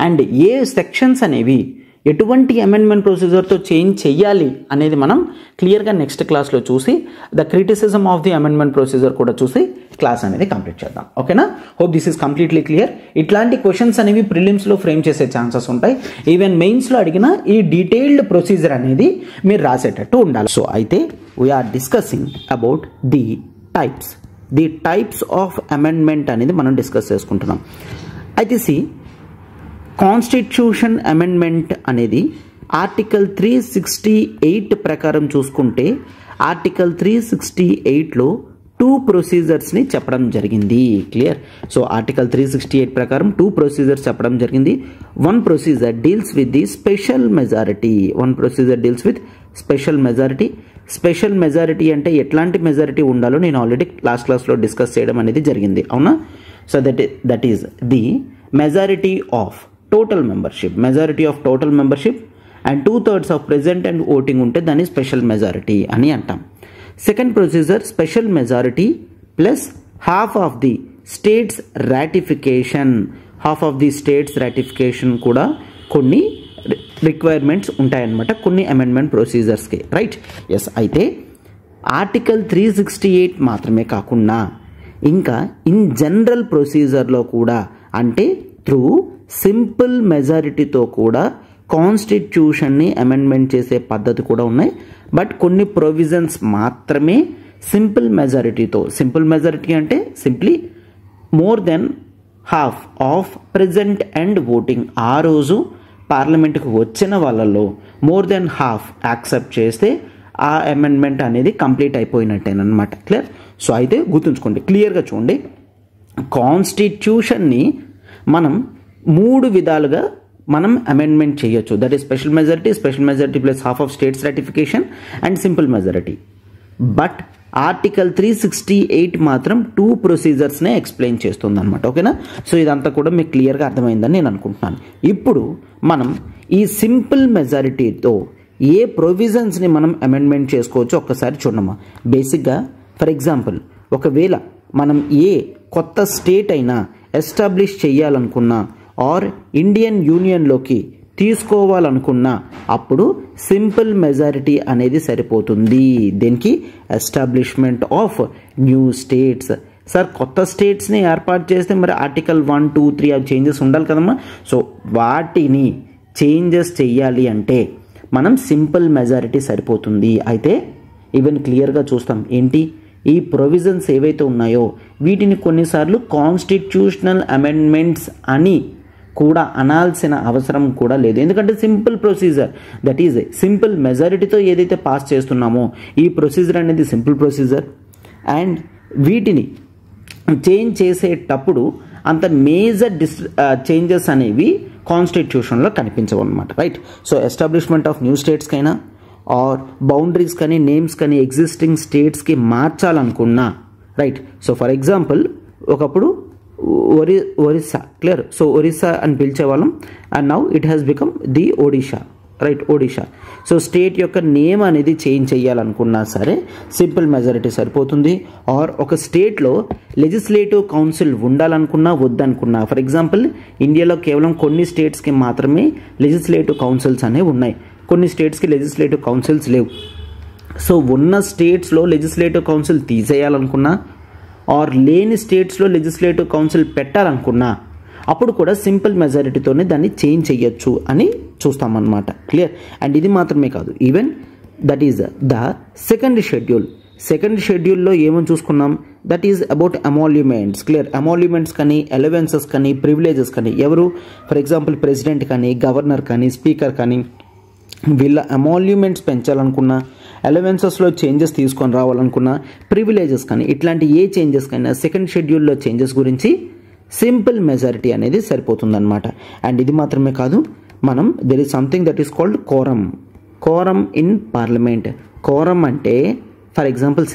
అండ్ ఏ సెక్షన్స్ అనేవి ఎటువంటి అమెండ్మెంట్ ప్రొసీజర్తో చేంజ్ చెయ్యాలి అనేది మనం క్లియర్గా నెక్స్ట్ క్లాస్లో చూసి the criticism of the amendment procedure కూడా చూసి క్లాస్ అనేది కంప్లీట్ చేద్దాం. ఓకేనా? Hope this is completely clear. ఇట్లాంటి క్వశ్చన్స్ అనేవి ప్రిలిమ్స్లో ఫ్రేమ్ చేసే ఛాన్సెస్ ఉంటాయి. ఈవెన్ మెయిన్స్లో అడిగిన ఈ డీటెయిల్డ్ ప్రొసీజర్ అనేది మీరు రాసేటట్టు ఉండాలి. సో అయితే we're discussing about the types of amendment అనేది మనం డిస్కస్ చేసుకుంటున్నాం. అయితే కాన్స్టిట్యూషన్ అమెండ్మెంట్ అనేది ఆర్టికల్ 368 ప్రకారం చూసుకుంటే ఆర్టికల్ 368లో 2 ప్రొసీజర్స్ని చెప్పడం జరిగింది. క్లియర్? సో ఆర్టికల్ 368 ప్రకారం 2 ప్రొసీజర్స్ చెప్పడం జరిగింది. 1 procedure deals with the special majority. Special majority అంటే ఎట్లాంటి మెజారిటీ ఉండాలో నేను ఆల్రెడీ లాస్ట్ క్లాస్లో డిస్కస్ చేయడం అనేది జరిగింది. అవునా? So that is the majority of total membership and 2/3 of present and voting ఉంటే దాన్ని స్పెషల్ మెజారిటీ అని అంటాం. Second procedure special majority plus half of the states ratification కూడా కొన్ని రిక్వైర్మెంట్స్ ఉంటాయన్నమాట కొన్ని అమెండ్మెంట్ ప్రొసీజర్స్కి. రైట్? ఎస్. అయితే ఆర్టికల్ 368 మాత్రమే కాకుండా ఇంకా ఇన్ జనరల్ ప్రొసీజర్లో కూడా అంటే త్రూ సింపుల్ మెజారిటీతో కూడా కాన్స్టిట్యూషన్ని అమెండ్మెంట్ చేసే పద్ధతి కూడా ఉన్నాయి. బట్ కొన్ని ప్రొవిజన్స్ మాత్రమే సింపుల్ మెజారిటీ అంటే simply more than half of present and voting. ఆ రోజు పార్లమెంట్కి వచ్చిన వాళ్ళలో మోర్ దెన్ హాఫ్ యాక్సెప్ట్ చేస్తే ఆ అమెండ్మెంట్ అనేది కంప్లీట్ అయిపోయినట్టేనమాట. క్లియర్? సో అయితే గుర్తుంచుకోండి, క్లియర్గా చూడండి. కాన్స్టిట్యూషన్ని మనం 3 విధాలుగా మనం అమెండ్మెంట్ చేయొచ్చు. That is special majority plus half of states ratification and simple majority. But article 368 మాత్రం 2 ప్రొసీజర్స్నే ఎక్స్ప్లెయిన్ చేస్తుంది అనమాట. ఓకేనా? సో ఇదంతా కూడా మీకు క్లియర్గా అర్థమైందని నేను అనుకుంటున్నాను. ఇప్పుడు మనం ఈ సింపుల్ మెజారిటీతో ఏ ప్రొవిజన్స్ని మనం అమెండ్మెంట్ చేసుకోవచ్చో ఒక్కసారి చూడమ్మా. బేసిక్గా ఫర్ ఎగ్జాంపుల్ ఒకవేళ మనం ఏ కొత్త స్టేట్ అయినా ఎస్టాబ్లిష్ చేయాలనుకున్నా ఆర్ ఇండియన్ యూనియన్లోకి తీసుకోవాలనుకున్నా అప్పుడు సింపుల్ మెజారిటీ అనేది సరిపోతుంది. దీనికి establishment of new states. Sir కొత్త స్టేట్స్ని ఏర్పాటు చేస్తే మరి ఆర్టికల్ 1, 2, 3 అవి చేంజెస్ ఉండాలి కదమ్మా. సో వాటిని చేంజెస్ చెయ్యాలి అంటే మనం సింపుల్ మెజారిటీ సరిపోతుంది. అయితే ఈవెన్ క్లియర్గా చూస్తాం ఏంటి ఈ ప్రొవిజన్స్ ఏవైతే ఉన్నాయో వీటిని కొన్నిసార్లు కాన్స్టిట్యూషనల్ అమెండ్మెంట్స్ అని కూడా అనాల్సిన అవసరం కూడా లేదు. ఎందుకంటే simple procedure, that is simple మెజారిటీతో ఏదైతే పాస్ చేస్తున్నామో ఈ ప్రొసీజర్ అనేది సింపుల్ ప్రొసీజర్. అండ్ వీటిని చేంజ్ చేసేటప్పుడు అంత మేజర్ చేంజెస్ అనేవి కాన్స్టిట్యూషన్లో కనిపించవు అనమాట. Right? So establishment of new స్టేట్స్కైనా ఆర్ బౌండరీస్ కానీ నేమ్స్ కానీ ఎగ్జిస్టింగ్ స్టేట్స్కి మార్చాలనుకున్నా. రైట్? సో ఫర్ ఎగ్జాంపుల్ ఒకప్పుడు ఒరిస్సా. క్లియర్? సో ఒరిస్సా అని పిలిచేవాళ్ళం and now it has become the Odisha. Right? Odisha. So state యొక్క నేమ్ అనేది చేంజ్ చేయాలనుకున్నా సరే సింపుల్ మెజారిటీ సరిపోతుంది. ఆర్ ఒక స్టేట్లో లెజిస్లేటివ్ కౌన్సిల్ ఉండాలనుకున్నా వద్దనుకున్నా. ఫర్ ఎగ్జాంపుల్ ఇండియాలో కేవలం కొన్ని స్టేట్స్కి మాత్రమే లెజిస్లేటివ్ కౌన్సిల్స్ అనేవి ఉన్నాయి, కొన్ని స్టేట్స్కి లెజిస్లేటివ్ కౌన్సిల్స్ లేవు. సో ఉన్న స్టేట్స్లో లెజిస్లేటివ్ కౌన్సిల్ తీసేయాలనుకున్నా ఆర్ లేని స్టేట్స్లో లెజిస్లేటివ్ కౌన్సిల్ పెట్టాలనుకున్నా అప్పుడు కూడా సింపుల్ మెజారిటీతోనే దాన్ని చేంజ్ చేయొచ్చు అని చూస్తామన్నమాట. క్లియర్? అండ్ ఇది మాత్రమే కాదు, even that is the second షెడ్యూల్లో ఏమని చూసుకున్నాం, దట్ ఈజ్ అబౌట్ అమాల్యుమెంట్స్. క్లియర్? అమాల్యుమెంట్స్ కానీ అలవెన్సెస్ కానీ ప్రివిలేజెస్ కానీ ఎవరు ఫర్ ఎగ్జాంపుల్ ప్రెసిడెంట్ కానీ గవర్నర్ కానీ స్పీకర్ కానీ వీళ్ళ అమాల్యుమెంట్స్ పెంచాలనుకున్నా, అలవెన్సెస్లో చేంజెస్ తీసుకొని రావాలనుకున్నా, ప్రివిలేజెస్ కానీ ఇట్లాంటి ఏ చేంజెస్ కైనా సెకండ్ షెడ్యూల్లో చేంజెస్ గురించి సింపుల్ మెజారిటీ అనేది సరిపోతుందన్నమాట. అండ్ ఇది మాత్రమే కాదు, మనం there is something that is called quorum in parliament. Quorum అంటే ఫర్ ఎగ్జాంపుల్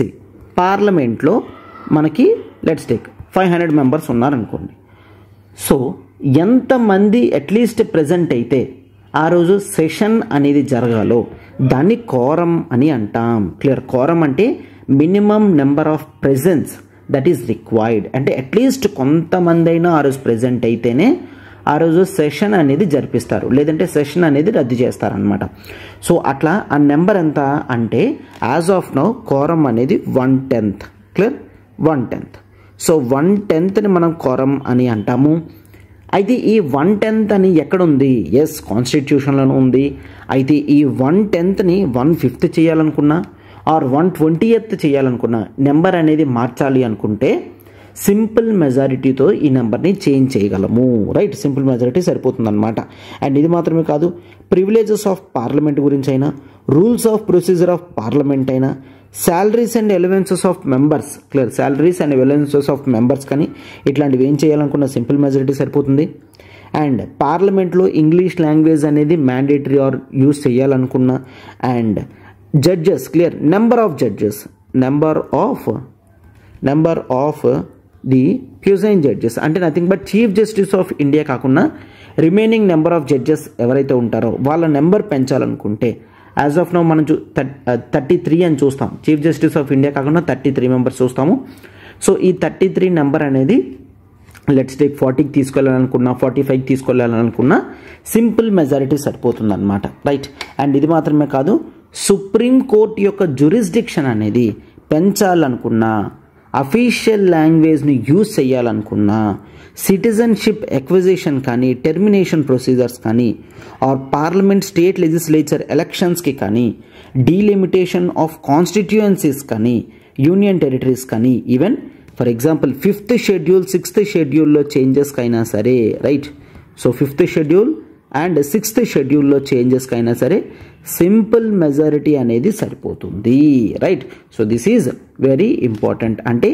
పార్లమెంట్లో మనకి లెట్స్ టేక్ 500 మెంబర్స్ ఉన్నారనుకోండి. సో ఎంతమంది అట్లీస్ట్ ప్రెజెంట్ అయితే ఆ రోజు సెషన్ అనేది జరగాలో దాన్ని కోరం అని అంటాం. క్లియర్? కోరం అంటే minimum number of presence that is required. అంటే అట్లీస్ట్ కొంతమంది అయినా ఆ రోజు ప్రెజెంట్ అయితేనే ఆ రోజు సెషన్ అనేది జరిపిస్తారు, లేదంటే సెషన్ అనేది రద్దు చేస్తారనమాట. సో అట్లా ఆ నెంబర్ ఎంత అంటే యాజ్ ఆఫ్ నౌ కోరం అనేది 1/10. క్లియర్? 1/10. సో 1/10ని మనం కోరం అని అంటాము. అయితే ఈ 1/10 అని ఎక్కడుంది? ఎస్, కాన్స్టిట్యూషన్లోనే ఉంది. అయితే ఈ 1/10ని 1/5 చేయాలనుకున్నా ఆర్ 1/20th చేయాలనుకున్నా, నెంబర్ అనేది మార్చాలి అనుకుంటే సింపుల్ మెజారిటీతో ఈ నెంబర్ని చేంజ్ చేయగలము. రైట్? సింపుల్ మెజారిటీ సరిపోతుంది అనమాట. అండ్ ఇది మాత్రమే కాదు, ప్రివిలేజెస్ ఆఫ్ పార్లమెంట్ గురించి అయినా, rules of procedure of parliament అయినా, salaries and allowances of members, clear, salaries and allowances of members కానీ ఇట్లాంటివి ఏం చేయాలనుకున్న సింపుల్ మెజారిటీ సరిపోతుంది. అండ్ పార్లమెంట్లో ఇంగ్లీష్ లాంగ్వేజ్ అనేది మ్యాండేటరీ ఆర్ యూజ్ చేయాలనుకున్న, and judges, clear, number of the puisne judges అంటే nothing but chief justice of India కాకుండా రిమైనింగ్ నెంబర్ ఆఫ్ జడ్జెస్ ఎవరైతే ఉంటారో వాళ్ళ నెంబర్ పెంచాలనుకుంటే యాజ్ ఆఫ్ నౌ మనం 33 అని చూస్తాం. చీఫ్ జస్టిస్ ఆఫ్ ఇండియా కాకుండా 33 మెంబర్స్ చూస్తాము. సో ఈ 33 నెంబర్ అనేది లెట్స్ టేక్ 40కి తీసుకెళ్ళాలనుకున్నా, 45కి తీసుకెళ్ళాలనుకున్నా సింపుల్ మెజారిటీ సరిపోతుంది అనమాట. రైట్? అండ్ ఇది మాత్రమే కాదు, సుప్రీంకోర్టు యొక్క జ్యూరిస్డిక్షన్ అనేది పెంచాలనుకున్నా, అఫీషియల్ లాంగ్వేజ్ని యూజ్ చేయాలనుకున్నా, సిటిజన్షిప్ ఎక్విజిషన్ కానీ, టెర్మినేషన్ ప్రొసీజర్స్ కానీ, ఆర్ పార్లమెంట్ స్టేట్ లెజిస్లేచర్ ఎలక్షన్స్కి కానీ, డీలిమిటేషన్ ఆఫ్ కాన్స్టిట్యుయెన్సీస్ కానీ, యూనియన్ టెరిటరీస్ కానీ, even for example 5th schedule 6th షెడ్యూల్లో చేంజెస్కి అయినా సరే, right? So 5th schedule and 6th షెడ్యూల్లో చేంజెస్కి అయినా సరే సింపుల్ మెజారిటీ అనేది సరిపోతుంది. Right? So this is very important. అంటే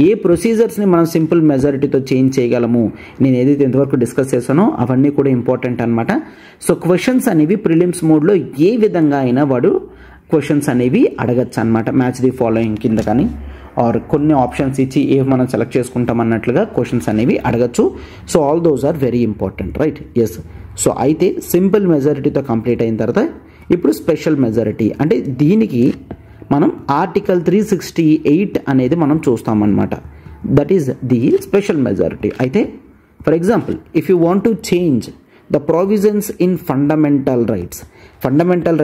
ఏ ప్రొసీజర్స్ని మనం సింపుల్ మెజారిటీతో చేంజ్ చేయగలము, నేను ఏదైతే ఇంతవరకు డిస్కస్ చేశానో అవన్నీ కూడా ఇంపార్టెంట్ అనమాట. సో క్వశ్చన్స్ అనేవి ప్రిలిమ్స్ మోడ్లో ఏ విధంగా అయినా వాడు క్వశ్చన్స్ అనేవి అడగచ్చు అనమాట. మ్యాచ్ ది ఫాలోయింగ్ కింద కానీ ఆర్ కొన్ని ఆప్షన్స్ ఇచ్చి ఏ మనం సెలెక్ట్ చేసుకుంటాం అన్నట్లుగా క్వశ్చన్స్ అనేవి అడగచ్చు. So all those are very important. Right? Yes. So అయితే సింపుల్ మెజారిటీతో కంప్లీట్ అయిన తర్వాత ఇప్పుడు స్పెషల్ మెజారిటీ అంటే దీనికి మనం ఆర్టికల్ 368 అనేది మనం చూస్తామన్నమాట. That is the special majority. అయితే for example if you want to change the provisions in fundamental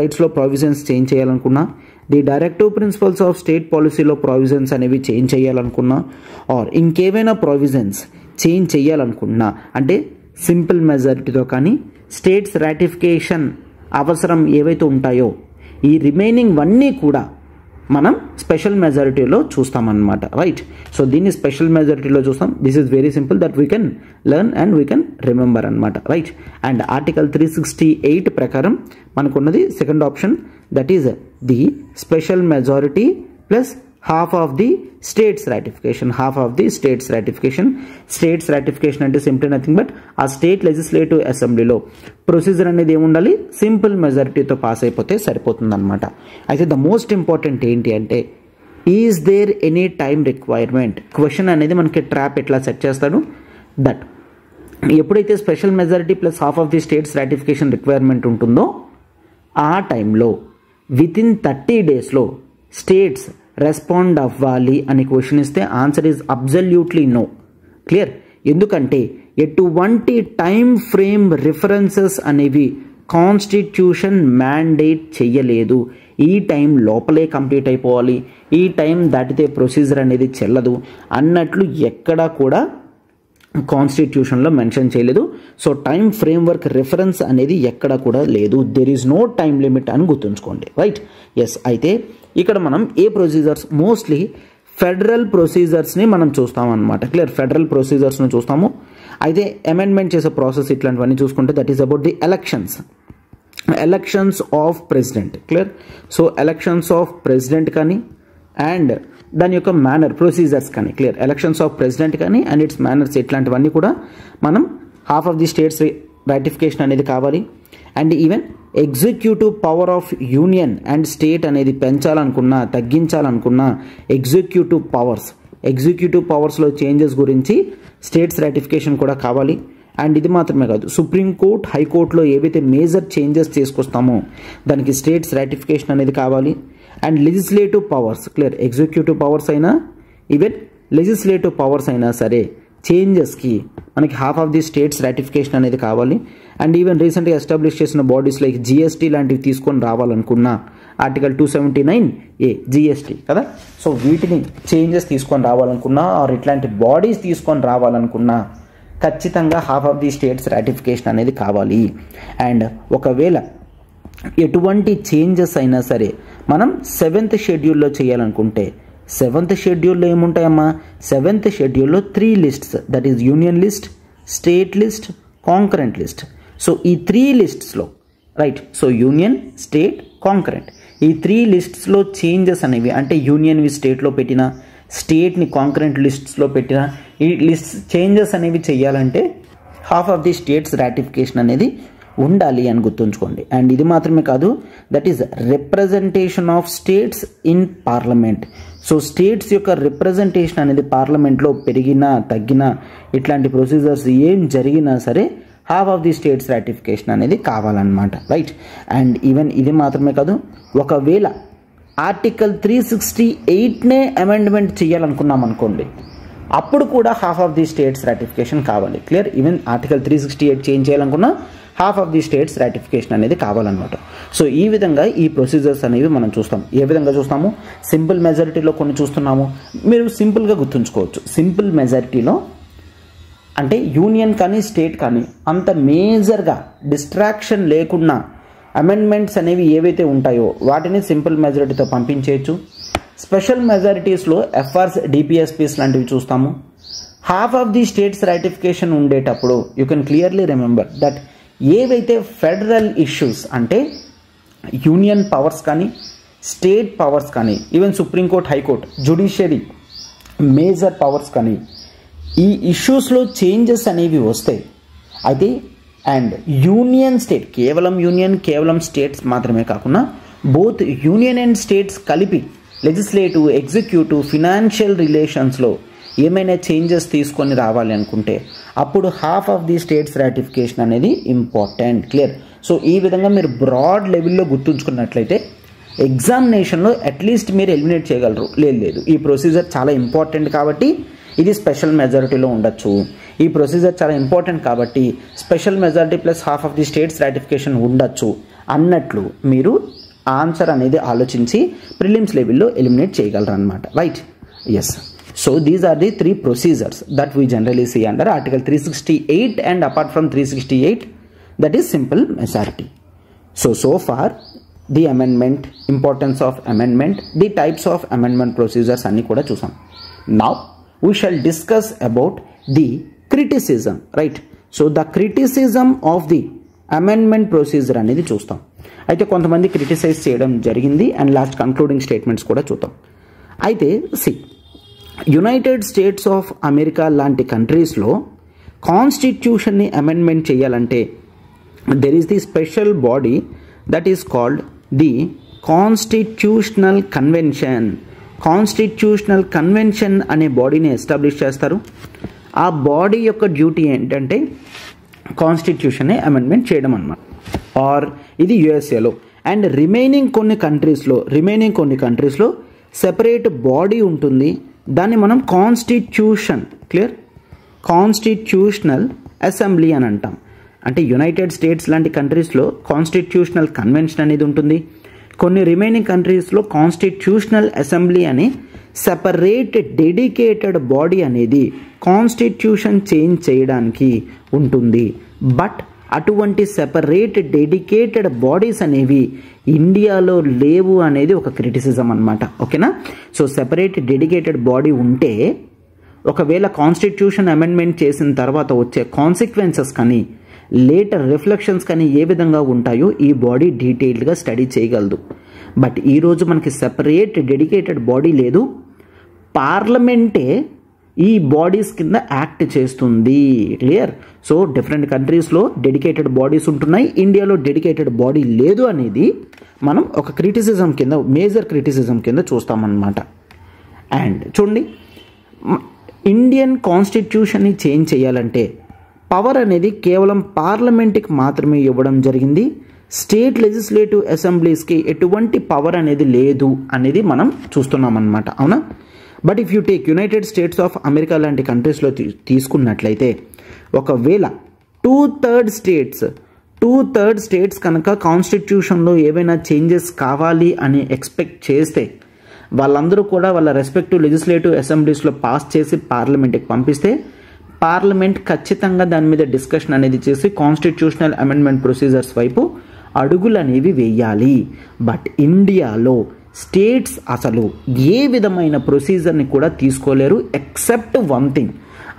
రైట్స్లో ప్రొవిజన్స్ చేంజ్ చేయాలనుకున్నా, the directive principles of state పాలసీలో ప్రొవిజన్స్ అనేవి చేంజ్ చేయాలనుకున్నా, ఆర్ ఇంకేమైనా ప్రొవిజన్స్ చేంజ్ చేయాలనుకున్నా అంటే సింపుల్ మెజారిటీతో కానీ, స్టేట్స్ రాటిఫికేషన్ అవసరం ఏవైతే ఉంటాయో ఈ రిమైనింగ్ అన్నీ కూడా మనం స్పెషల్ మెజారిటీలో చూస్తామన్నమాట. రైట్? సో దీన్ని స్పెషల్ మెజారిటీలో చూస్తాం. This is very simple that we can learn and we can remember అనమాట. రైట్? అండ్ ఆర్టికల్ 368 ప్రకారం మనకున్నది second option, that is the special majority plus half of the states ratification. States ratification అంటే simply nothing but ఆ state legislative అసెంబ్లీలో procedure అనేది ఏముండాలి? Simple మెజారిటీతో pass అయిపోతే సరిపోతుంది అనమాట. అయితే ద మోస్ట్ ఇంపార్టెంట్ ఏంటి అంటే is there any time requirement? Question అనేది మనకి ట్రాప్ ఎట్లా సెట్ చేస్తాడు? దట్ ఎప్పుడైతే special majority plus half of the states ratification requirement ఉంటుందో ఆ టైంలో వితిన్ 30 daysలో స్టేట్స్ రెస్పాండ్ అవ్వాలి అని క్వశ్చన్ ఇస్తే answer is absolutely no. Clear? ఎందుకంటే ఎటువంటి టైం ఫ్రేమ్ రిఫరెన్సెస్ అనేవి కాన్స్టిట్యూషన్ మ్యాండేట్ చెయ్యలేదు. ఈ టైం లోపలే కంప్లీట్ అయిపోవాలి, ఈ టైం దాటితే ప్రొసీజర్ అనేది చెల్లదు అన్నట్లు ఎక్కడా కూడా కాన్స్టిట్యూషన్లో మెన్షన్ చేయలేదు. సో టైం ఫ్రేమ్వర్క్ రిఫరెన్స్ అనేది ఎక్కడ కూడా లేదు. There is no time limit అని గుర్తుంచుకోండి. రైట్? ఎస్. అయితే ఇక్కడ మనం ఏ ప్రొసీజర్స్, మోస్ట్లీ ఫెడరల్ ప్రొసీజర్స్ని మనం చూస్తామన్నమాట. క్లియర్? ఫెడరల్ ప్రొసీజర్స్ని చూస్తాము. అయితే అమెండ్మెంట్ చేసే ప్రాసెస్ ఇట్లాంటివన్నీ చూసుకుంటే that is about the elections of president. Clear? So elections of president కానీ అండ్ దాని యొక్క మేనర్ ప్రొసీజర్స్ కానీ, క్లియర్, ఎలక్షన్స్ ఆఫ్ ప్రెసిడెంట్ కానీ అండ్ ఇట్స్ మేనర్స్ ఇట్లాంటివన్నీ కూడా మనం half of the states ratification అనేది కావాలి. And even executive power of union and state అనేది పెంచాలనుకున్నా తగ్గించాలనుకున్నా ఎగ్జిక్యూటివ్ పవర్స్లో చేంజెస్ గురించి స్టేట్స్ రాటిఫికేషన్ కూడా కావాలి. అండ్ ఇది మాత్రమే కాదు, సుప్రీంకోర్టు హైకోర్టులో ఏవైతే మేజర్ చేంజెస్ తీసుకొస్తామో దానికి స్టేట్స్ రాటిఫికేషన్ అనేది కావాలి. And legislative powers, clear, executive powers అయినా ఈవెన్ లెజిస్లేటివ్ పవర్స్ అయినా సరే చేంజెస్కి మనకి half of the states ratification అనేది కావాలి. అండ్ ఈవెన్ రీసెంట్గా ఎస్టాబ్లిష్ చేసిన బాడీస్ లైక్ జిఎస్టీ లాంటివి తీసుకొని రావాలనుకున్నా ఆర్టికల్ 279A జిఎస్టీ కదా, సో వీటిని చేంజెస్ తీసుకొని రావాలనుకున్నా ఆర్ ఇట్లాంటి బాడీస్ తీసుకొని రావాలనుకున్నా ఖచ్చితంగా half of the states ratification అనేది కావాలి. అండ్ ఒకవేళ ఎటువంటి చేంజెస్ అయినా సరే మనం 7th షెడ్యూల్లో చేయాలనుకుంటే 7th షెడ్యూల్లో ఏముంటాయమ్మా, 7th షెడ్యూల్లో 3 lists, that is union list, state list, concurrent list. So ఈ 3 లిస్ట్స్లో right, so union, state, concurrent, ఈ 3 లిస్ట్స్లో చేంజెస్ అనేవి అంటే యూనియన్వి స్టేట్లో పెట్టిన, స్టేట్ని కాంకరెంట్ లిస్ట్స్లో పెట్టిన ఈ లిస్ట్ చేంజెస్ అనేవి చేయాలంటే half of the states ratification అనేది ఉండాలి అని గుర్తుంచుకోండి. అండ్ ఇది మాత్రమే కాదు, that is representation of states in parliament. So states యొక్క రిప్రజెంటేషన్ అనేది పార్లమెంట్లో పెరిగినా తగ్గినా ఇట్లాంటి ప్రొసీజర్స్ ఏం జరిగినా సరే half of the states ratification అనేది కావాలన్నమాట, రైట్. అండ్ ఈవెన్ ఇది మాత్రమే కాదు, ఒకవేళ ఆర్టికల్ 368నే అమెండ్మెంట్ చేయాలనుకున్నాం అనుకోండి, అప్పుడు కూడా half of the states ratification కావాలి. క్లియర్? ఈవెన్ ఆర్టికల్ 368 చేంజ్ చేయాలనుకున్నా half of the states ratification అనేది కావాలన్నమాట. సో ఈ విధంగా ఈ ప్రొసీజర్స్ అనేవి మనం చూస్తాం. ఏ విధంగా చూస్తాము? సింపుల్ మెజారిటీలో కొన్ని చూస్తున్నాము. మీరు సింపుల్గా గుర్తుంచుకోవచ్చు, సింపుల్ మెజారిటీలో అంటే యూనియన్ కానీ స్టేట్ కానీ అంత మేజర్గా డిస్ట్రాక్షన్ లేకుండా అమెండ్మెంట్స్ అనేవి ఏవైతే ఉంటాయో వాటిని సింపుల్ మెజారిటీతో పంపించేయచ్చు. స్పెషల్ మెజారిటీస్లో ఎఫ్ఆర్స్, డిపిఎస్పీస్ లాంటివి చూస్తాము. Half of the states ratification ఉండేటప్పుడు you can clearly remember that ఏవైతే ఫెడరల్ ఇష్యూస్ అంటే యూనియన్ పవర్స్ కానీ స్టేట్ పవర్స్ కానీ even supreme court, high court, judiciary major powers కానీ ఈ ఇష్యూస్లో చేంజెస్ అనేవి వస్తాయి. అయితే అండ్ యూనియన్ స్టేట్, కేవలం యూనియన్, కేవలం స్టేట్స్ మాత్రమే కాకుండా బోత్ యూనియన్ అండ్ స్టేట్స్ కలిపి లెజిస్లేటివ్, ఎగ్జిక్యూటివ్, ఫినాన్షియల్ రిలేషన్స్లో ఏమైనా చేంజెస్ తీసుకొని రావాలి అనుకుంటే అప్పుడు half of the states ratification అనేది ఇంపార్టెంట్. క్లియర్? సో ఈ విధంగా మీరు బ్రాడ్ లెవెల్లో గుర్తుంచుకున్నట్లయితే ఎగ్జామినేషన్లో అట్లీస్ట్ మీరు ఎలిమినేట్ చేయగలరు. లేదు ఈ ప్రొసీజర్ చాలా ఇంపార్టెంట్ కాబట్టి ఇది స్పెషల్ మెజారిటీలో ఉండొచ్చు, ఈ ప్రొసీజర్ చాలా ఇంపార్టెంట్ కాబట్టి special majority plus half of the states ratification ఉండొచ్చు అన్నట్లు మీరు ఆన్సర్ అనేది ఆలోచించి ప్రిలిమ్స్ లెవెల్లో ఎలిమినేట్ చేయగలరు అనమాట, right? Yes. So these are the 3 procedures that we generally see under Article 368 and apart from 368 that is simple majority. So far the amendment, importance of amendment, the types of amendment procedures అన్ని కూడా చూసాం. Now we shall discuss about the criticism, right? So the criticism of the amendment procedure అనేది చూస్తాం. అయితే కొంతమంది criticise చేయడం జరిగింది and last concluding statements కూడా చూద్దాం. అయితే యునైటెడ్ స్టేట్స్ ఆఫ్ అమెరికా లాంటి కంట్రీస్లో కాన్స్టిట్యూషన్ని అమెండ్మెంట్ చేయాలంటే there is the special body that is called the constitutional convention. Constitutional convention అనే బాడీని ఎస్టాబ్లిష్ చేస్తారు. ఆ బాడీ యొక్క డ్యూటీ ఏంటంటే కాన్స్టిట్యూషన్ని అమెండ్మెంట్ చేయడం అన్నమాట. ఆర్ ఇది యుఎస్ఏలో అండ్ రిమైనింగ్ కొన్ని కంట్రీస్లో సెపరేట్ బాడీ ఉంటుంది. దాన్ని మనం కాన్స్టిట్యూషన్, క్లియర్, కాన్స్టిట్యూషనల్ అసెంబ్లీ అని అంటాం. అంటే యునైటెడ్ స్టేట్స్ లాంటి కంట్రీస్లో కాన్స్టిట్యూషనల్ కన్వెన్షన్ అనేది ఉంటుంది. కొన్ని రిమైనింగ్ కంట్రీస్లో కాన్స్టిట్యూషనల్ అసెంబ్లీ అని సెపరేట్ డెడికేటెడ్ బాడీ అనేది కాన్స్టిట్యూషన్ చేంజ్ చేయడానికి ఉంటుంది. బట్ అటువంటి సెపరేట్ డెడికేటెడ్ బాడీస్ అనేవి ఇండియాలో లేవు అనేది ఒక క్రిటిసిజం అన్నమాట. ఓకేనా? సో సెపరేట్ డెడికేటెడ్ బాడీ ఉంటే ఒకవేళ కాన్స్టిట్యూషన్ అమెండ్మెంట్ చేసిన తర్వాత వచ్చే కాన్సిక్వెన్సెస్ కానీ లేటర్ రిఫ్లెక్షన్స్ కానీ ఏ విధంగా ఉంటాయో ఈ బాడీ డీటెయిల్డ్గా స్టడీ చేయగలదు. బట్ ఈరోజు మనకి సెపరేట్ డెడికేటెడ్ బాడీ లేదు. పార్లమెంటే ఈ బాడీస్ కింద యాక్ట్ చేస్తుంది. క్లియర్? సో డిఫరెంట్ కంట్రీస్లో డెడికేటెడ్ బాడీస్ ఉంటున్నాయి, ఇండియాలో డెడికేటెడ్ బాడీ లేదు అనేది మనం ఒక క్రిటిసిజం కింద, మేజర్ క్రిటిసిజం కింద చూస్తామన్నమాట. అండ్ చూడండి, ఇండియన్ కాన్స్టిట్యూషన్ని చేంజ్ చేయాలంటే పవర్ అనేది కేవలం పార్లమెంట్కి మాత్రమే ఇవ్వడం జరిగింది. స్టేట్ లెజిస్లేటివ్ అసెంబ్లీస్కి ఎటువంటి పవర్ అనేది లేదు అనేది మనం చూస్తున్నాం అన్నమాట. అవునా? But if you take United states of America లాంటి కంట్రీస్లో తీసుకున్నట్లయితే ఒకవేళ 2/3 స్టేట్స్ కనుక కాన్స్టిట్యూషన్లో ఏవైనా చేంజెస్ కావాలి అని ఎక్స్పెక్ట్ చేస్తే వాళ్ళందరూ కూడా వాళ్ళ రెస్పెక్టివ్ లెజిస్లేటివ్ అసెంబ్లీస్లో పాస్ చేసి పార్లమెంట్కి పంపిస్తే పార్లమెంట్ ఖచ్చితంగా దాని మీద డిస్కషన్ అనేది చేసి కాన్స్టిట్యూషనల్ అమెండ్మెంట్ ప్రొసీజర్స్ వైపు అడుగులు అనేవి వేయాలి. బట్ ఇండియాలో స్టేట్స్ అసలు ఏ విధమైన ప్రొసీజర్ని కూడా తీసుకోలేరు ఎక్సెప్ట్ వన్ థింగ్.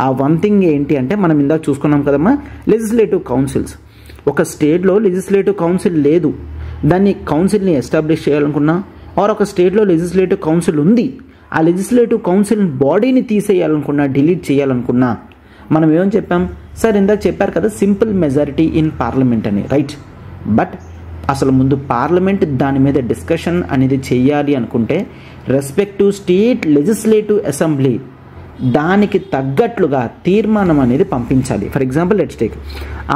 ఆ వన్ థింగ్ ఏంటి అంటే మనం ఇందాక చూసుకున్నాం కదమ్మా, లెజిస్లేటివ్ కౌన్సిల్స్. ఒక స్టేట్లో లెజిస్లేటివ్ కౌన్సిల్ లేదు, దాన్ని కౌన్సిల్ని ఎస్టాబ్లిష్ చేయాలనుకున్నా ఆర్ ఒక స్టేట్లో లెజిస్లేటివ్ కౌన్సిల్ ఉంది, ఆ లెజిస్లేటివ్ కౌన్సిల్ బాడీని తీసేయాలనుకున్నా డిలీట్ చేయాలనుకున్నా మనం ఏమని చెప్పాం సార్, ఇందాక చెప్పారు కదా సింపుల్ మెజారిటీ ఇన్ పార్లమెంట్ అని, రైట్. బట్ అసలు ముందు పార్లమెంట్ దాని మీద డిస్కషన్ అనేది చేయాలి అనుకుంటే రెస్పెక్టివ్ స్టేట్ లెజిస్లేటివ్ అసెంబ్లీ దానికి తగ్గట్లుగా తీర్మానం అనేది పంపించాలి. ఫర్ ఎగ్జాంపుల్ లెట్స్ టేక్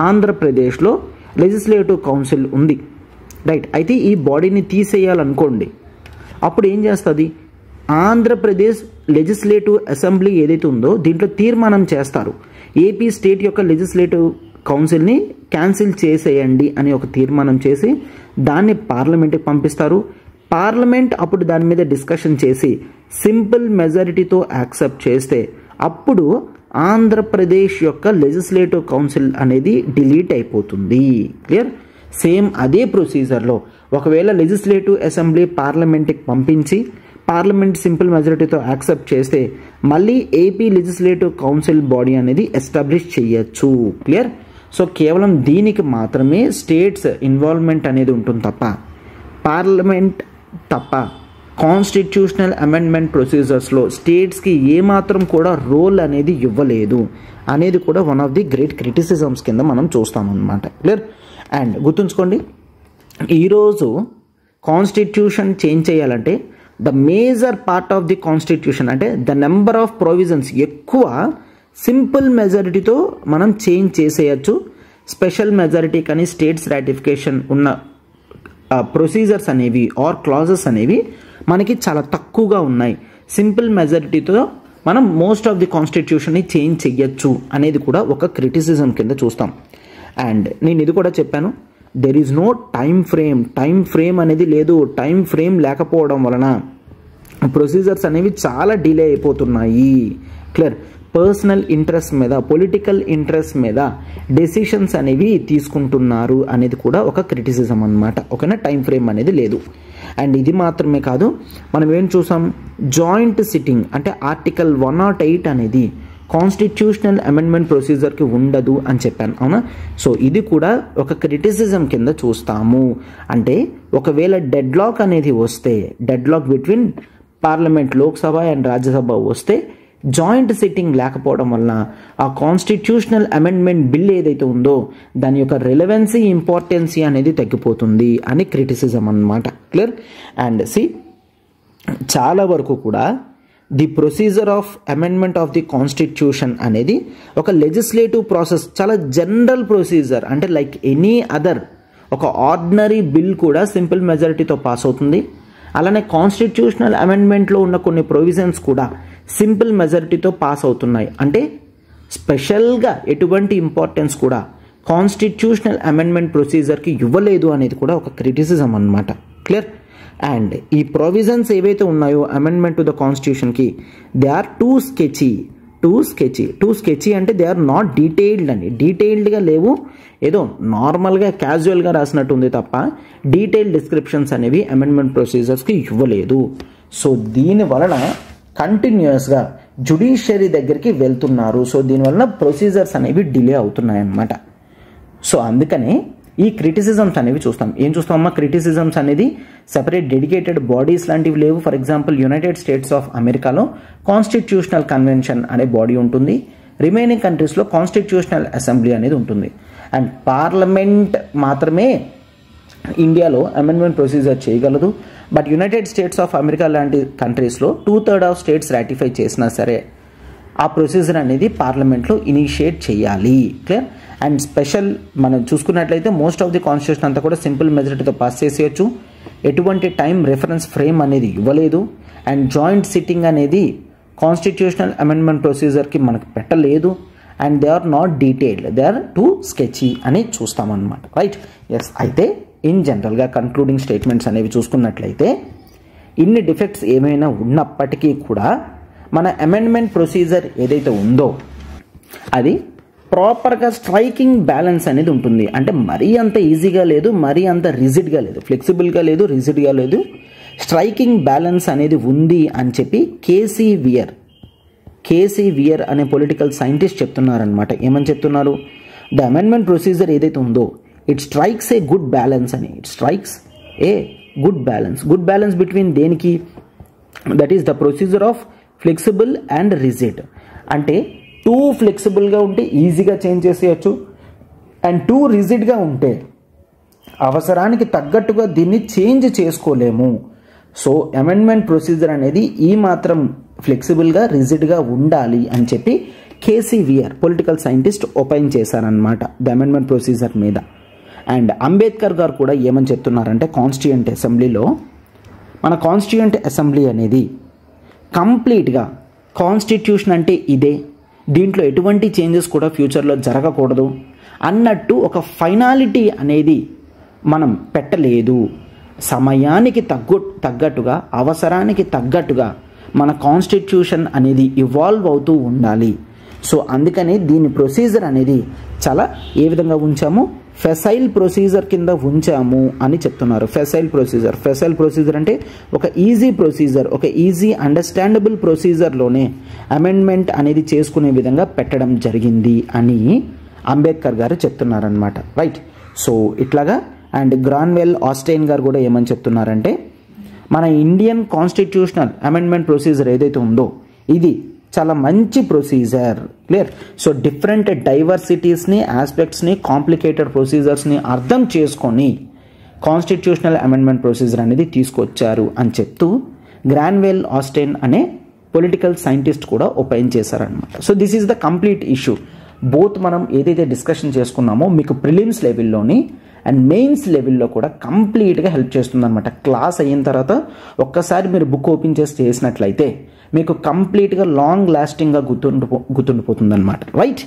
ఆంధ్రప్రదేశ్లో లెజిస్లేటివ్ కౌన్సిల్ ఉంది, రైట్. అయితే ఈ బాడీని తీసేయాలనుకోండి, అప్పుడు ఏం చేస్తుంది, ఆంధ్రప్రదేశ్ లెజిస్లేటివ్ అసెంబ్లీ ఏదైతే ఉందో దీంట్లో తీర్మానం చేస్తారు, ఏపీ స్టేట్ యొక్క లెజిస్లేటివ్ కౌన్సిల్ని క్యాన్సిల్ చేసేయండి అని ఒక తీర్మానం చేసి దాన్ని పార్లమెంట్కి పంపిస్తారు. పార్లమెంట్ అప్పుడు దాని మీద డిస్కషన్ చేసి సింపుల్ మెజారిటీతో యాక్సెప్ట్ చేస్తే అప్పుడు ఆంధ్రప్రదేశ్ యొక్క లెజిస్లేటివ్ కౌన్సిల్ అనేది డిలీట్ అయిపోతుంది. క్లియర్? సేమ్ అదే ప్రొసీజర్లో ఒకవేళ లెజిస్లేటివ్ అసెంబ్లీ పార్లమెంట్కి పంపించి పార్లమెంట్ సింపుల్ మెజారిటీతో యాక్సెప్ట్ చేస్తే మళ్ళీ ఏపీ లెజిస్లేటివ్ కౌన్సిల్ బాడీ అనేది ఎస్టాబ్లిష్ చేయొచ్చు. క్లియర్? సో కేవలం దీనికి మాత్రమే స్టేట్స్ ఇన్వాల్వ్మెంట్ అనేది ఉంటుంది తప్ప పార్లమెంట్ తప్ప కాన్స్టిట్యూషనల్ అమెండ్మెంట్ ప్రొసీజర్స్లో స్టేట్స్కి ఏమాత్రం కూడా రోల్ అనేది ఇవ్వలేదు అనేది కూడా one of the great criticisms కింద మనం చూస్తామన్నమాట. క్లియర్? అండ్ గుర్తుంచుకోండి, ఈరోజు కాన్స్టిట్యూషన్ చేంజ్ చేయాలంటే the major part of the constitution అంటే ద నెంబర్ ఆఫ్ ప్రొవిజన్స్ ఎక్కువ సింపుల్ మెజారిటీతో మనం చేంజ్ చేసేయచ్చు. స్పెషల్ మెజారిటీ కానీ స్టేట్స్ రాటిఫికేషన్ ఉన్న ప్రొసీజర్స్ అనేవి ఆర్ క్లాజెస్ అనేవి మనకి చాలా తక్కువగా ఉన్నాయి. సింపుల్ మెజారిటీతో మనం మోస్ట్ ఆఫ్ ది కాన్స్టిట్యూషన్ని చేంజ్ చెయ్యొచ్చు అనేది కూడా ఒక క్రిటిసిజం కింద చూస్తాం. అండ్ నేను ఇది కూడా చెప్పాను, there is no time frame అనేది లేదు. టైం ఫ్రేమ్ లేకపోవడం వలన ప్రొసీజర్స్ అనేవి చాలా డిలే అయిపోతున్నాయి. క్లియర్? పర్సనల్ ఇంట్రెస్ట్ మీద పొలిటికల్ ఇంట్రెస్ట్ మీద డెసిషన్స్ అనేవి తీసుకుంటున్నారు అనేది కూడా ఒక క్రిటిసిజం అన్నమాట. ఓకేనా? టైం ఫ్రేమ్ అనేది లేదు. అండ్ ఇది మాత్రమే కాదు, మనం ఏం చూసాం, జాయింట్ సిట్టింగ్ అంటే ఆర్టికల్ 108 అనేది కాన్స్టిట్యూషనల్ అమెండ్మెంట్ ప్రొసీజర్కి ఉండదు అని చెప్పాను, అవునా? సో ఇది కూడా ఒక క్రిటిసిజం కింద చూస్తాము. అంటే ఒకవేళ డెడ్లాక్ అనేది వస్తే, deadlock between parliament Lok Sabha and Rajya Sabha వస్తే జాయింట్ సిట్టింగ్ లేకపోవడం వలన ఆ కాన్స్టిట్యూషనల్ అమెండ్మెంట్ బిల్ ఏదైతే ఉందో దాని యొక్క రెలవెన్సీ ఇంపార్టెన్సీ అనేది తగ్గిపోతుంది అని క్రిటిసిజం అన్నమాట. క్లియర్? అండ్ సి చాలా వరకు కూడా the procedure of amendment of the constitution అనేది ఒక లెజిస్లేటివ్ ప్రాసెస్, చాలా జనరల్ ప్రొసీజర్. అంటే లైక్ ఎనీ అదర్ ఒక ఆర్డినరీ బిల్ కూడా సింపుల్ మెజారిటీతో పాస్ అవుతుంది. అలానే కాన్స్టిట్యూషనల్ అమెండ్మెంట్లో ఉన్న కొన్ని ప్రొవిజన్స్ కూడా సింపుల్ మెజారిటీతో పాస్ అవుతున్నాయి. అంటే స్పెషల్గా ఎటువంటి ఇంపార్టెన్స్ కూడా కాన్స్టిట్యూషనల్ అమెండ్మెంట్ ప్రొసీజర్కి ఇవ్వలేదు అనేది కూడా ఒక క్రిటిసిజం అన్నమాట. క్లియర్? అండ్ ఈ ప్రొవిజన్స్ ఏవైతే ఉన్నాయో అమెండ్మెంట్ టు ద కాన్స్టిట్యూషన్కి దే ఆర్ టూ స్కెచీ అంటే దే ఆర్ నాట్ డీటెయిల్డ్ అని. డీటెయిల్డ్గా లేవు, ఏదో నార్మల్గా క్యాజువల్గా రాసినట్టు ఉంది తప్ప డీటెయిల్డ్ డిస్క్రిప్షన్స్ అనేవి అమెండ్మెంట్ ప్రొసీజర్స్కి ఇవ్వలేదు. సో దీని వలన కంటిన్యూస్గా జ్యుడిషియరీ దగ్గరికి వెళ్తున్నారు. సో దీనివలన ప్రొసీజర్స్ అనేవి డిలే అవుతున్నాయి అన్నమాట. సో అందుకనే ఈ క్రిటిసిజమ్స్ అనేవి చూస్తాం. ఏం చూస్తామమ్మా? క్రిటిసిజమ్స్ అనేది సెపరేట్ డెడికేటెడ్ బాడీస్ లాంటివి లేవు. For example United states of అమెరికాలో కాన్స్టిట్యూషనల్ కన్వెన్షన్ అనే బాడీ ఉంటుంది. రిమైనింగ్ కంట్రీస్లో కాన్స్టిట్యూషనల్ అసెంబ్లీ అనేది ఉంటుంది. అండ్ పార్లమెంట్ మాత్రమే ఇండియాలో అమెండ్మెంట్ ప్రొసీజర్ చేయగలదు. But United states of America లాంటి కంట్రీస్లో 2/3 ఆఫ్ స్టేట్స్ రాటిఫై చేసినా సరే ఆ ప్రొసీజర్ అనేది పార్లమెంట్లో ఇనిషియేట్ చేయాలి. క్లియర్? అండ్ స్పెషల్ మనం చూసుకున్నట్లయితే మోస్ట్ ఆఫ్ ది కాన్స్టిట్యూషన్ అంతా కూడా సింపుల్ మెజారిటీతో పాస్ చేసేయచ్చు. ఎటువంటి టైం రెఫరెన్స్ ఫ్రేమ్ అనేది ఇవ్వలేదు. అండ్ జాయింట్ సిట్టింగ్ అనేది కాన్స్టిట్యూషనల్ అమెండ్మెంట్ ప్రొసీజర్కి మనకు పెట్టలేదు and they are not detailed, they are too sketchy అని చూస్తామన్నమాట. రైట్. ఎస్. అయితే ఇన్ జనరల్గా కన్క్లూడింగ్ స్టేట్మెంట్స్ అనేవి చూసుకున్నట్లయితే ఇన్ని డిఫెక్ట్స్ ఏమైనా ఉన్నప్పటికీ కూడా మన అమెండ్మెంట్ ప్రొసీజర్ ఏదైతే ఉందో అది ప్రాపర్గా స్ట్రైకింగ్ బ్యాలెన్స్ అనేది ఉంటుంది. అంటే మరీ అంత ఈజీగా లేదు, మరీ అంత రిజిడ్గా లేదు, ఫ్లెక్సిబుల్గా లేదు, రిజిడ్గా లేదు, స్ట్రైకింగ్ బ్యాలెన్స్ అనేది ఉంది అని చెప్పి కేసీ వియర్ అనే పొలిటికల్ సైంటిస్ట్ చెప్తున్నారనమాట. ఏమని చెప్తున్నారు? ద అమెండ్మెంట్ ప్రొసీజర్ ఏదైతే ఉందో it strikes a good balance అని. It strikes a good balance between దేనికి? That is the procedure of flexible and rigid. అంటే టూ ఫ్లెక్సిబుల్గా ఉంటే ఈజీగా చేంజ్ చేసేయచ్చు అండ్ టూ రిజిడ్గా ఉంటే అవసరానికి తగ్గట్టుగా దీన్ని చేంజ్ చేసుకోలేము. సో అమెండ్మెంట్ ప్రొసీజర్ అనేది ఈ మాత్రం ఫ్లెక్సిబుల్గా రిజిడ్గా ఉండాలి అని చెప్పి K C Wheare political scientist opine చేశారనమాట ద అమెండ్మెంట్ ప్రొసీజర్ మీద. అండ్ అంబేద్కర్ గారు కూడా ఏమని చెప్తున్నారంటే కాన్స్టిట్యూయెంట్ అసెంబ్లీలో మన కాన్స్టిట్యూయెంట్ అసెంబ్లీ అనేది కంప్లీట్గా కాన్స్టిట్యూషన్ అంటే ఇదే, దీంట్లో ఎటువంటి చేంజెస్ కూడా ఫ్యూచర్లో జరగకూడదు అన్నట్టు ఒక ఫైనాలిటీ అనేది మనం పెట్టలేదు. సమయానికి తగ్గట్టుగా అవసరానికి తగ్గట్టుగా మన కాన్స్టిట్యూషన్ అనేది ఇవాల్వ్ అవుతూ ఉండాలి. సో అందుకని దీని ప్రొసీజర్ అనేది చాలా ఏ విధంగా ఉంచాము? ఫెసైల్ ప్రొసీజర్ కింద ఉంచాము అని చెప్తున్నారు. ఫెసైల్ ప్రొసీజర్ అంటే ఒక ఈజీ ప్రొసీజర్, ఒక ఈజీ అండర్స్టాండబుల్ ప్రొసీజర్లోనే అమెండ్మెంట్ అనేది చేసుకునే విధంగా పెట్టడం జరిగింది అని అంబేద్కర్ గారు చెప్తున్నారనమాట. రైట్. సో ఇట్లాగా. అండ్ గ్రాన్వెల్ ఆస్టైన్ గారు కూడా ఏమని చెప్తున్నారంటే మన ఇండియన్ కాన్స్టిట్యూషనల్ అమెండ్మెంట్ ప్రొసీజర్ ఏదైతే ఉందో ఇది చాలా మంచి ప్రొసీజర్. క్లియర్. సో డిఫరెంట్ డైవర్సిటీస్ని, ఆస్పెక్ట్స్ని, కాంప్లికేటెడ్ ప్రొసీజర్స్ని అర్థం చేసుకొని కాన్స్టిట్యూషనల్ అమెండ్మెంట్ ప్రొసీజర్ అనేది తీసుకొచ్చారు అని చెప్తూ గ్రాన్వెల్ ఆస్టైన్ అనే పొలిటికల్ సైంటిస్ట్ కూడా ఒపైన్ చేశారనమాట. So this is the complete issue. Both మనం ఏదైతే డిస్కషన్ చేసుకున్నామో మీకు ప్రిలిమ్స్ లెవెల్లోని అండ్ మెయిన్స్ లెవెల్లో కూడా కంప్లీట్గా హెల్ప్ చేస్తుంది అనమాట. క్లాస్ అయిన తర్వాత ఒక్కసారి మీరు బుక్ ఓపెన్ చేసి చేసినట్లయితే మీకు కంప్లీట్గా లాంగ్ లాస్టింగ్గా గుర్తుండిపోతుంది అనమాట. రైట్.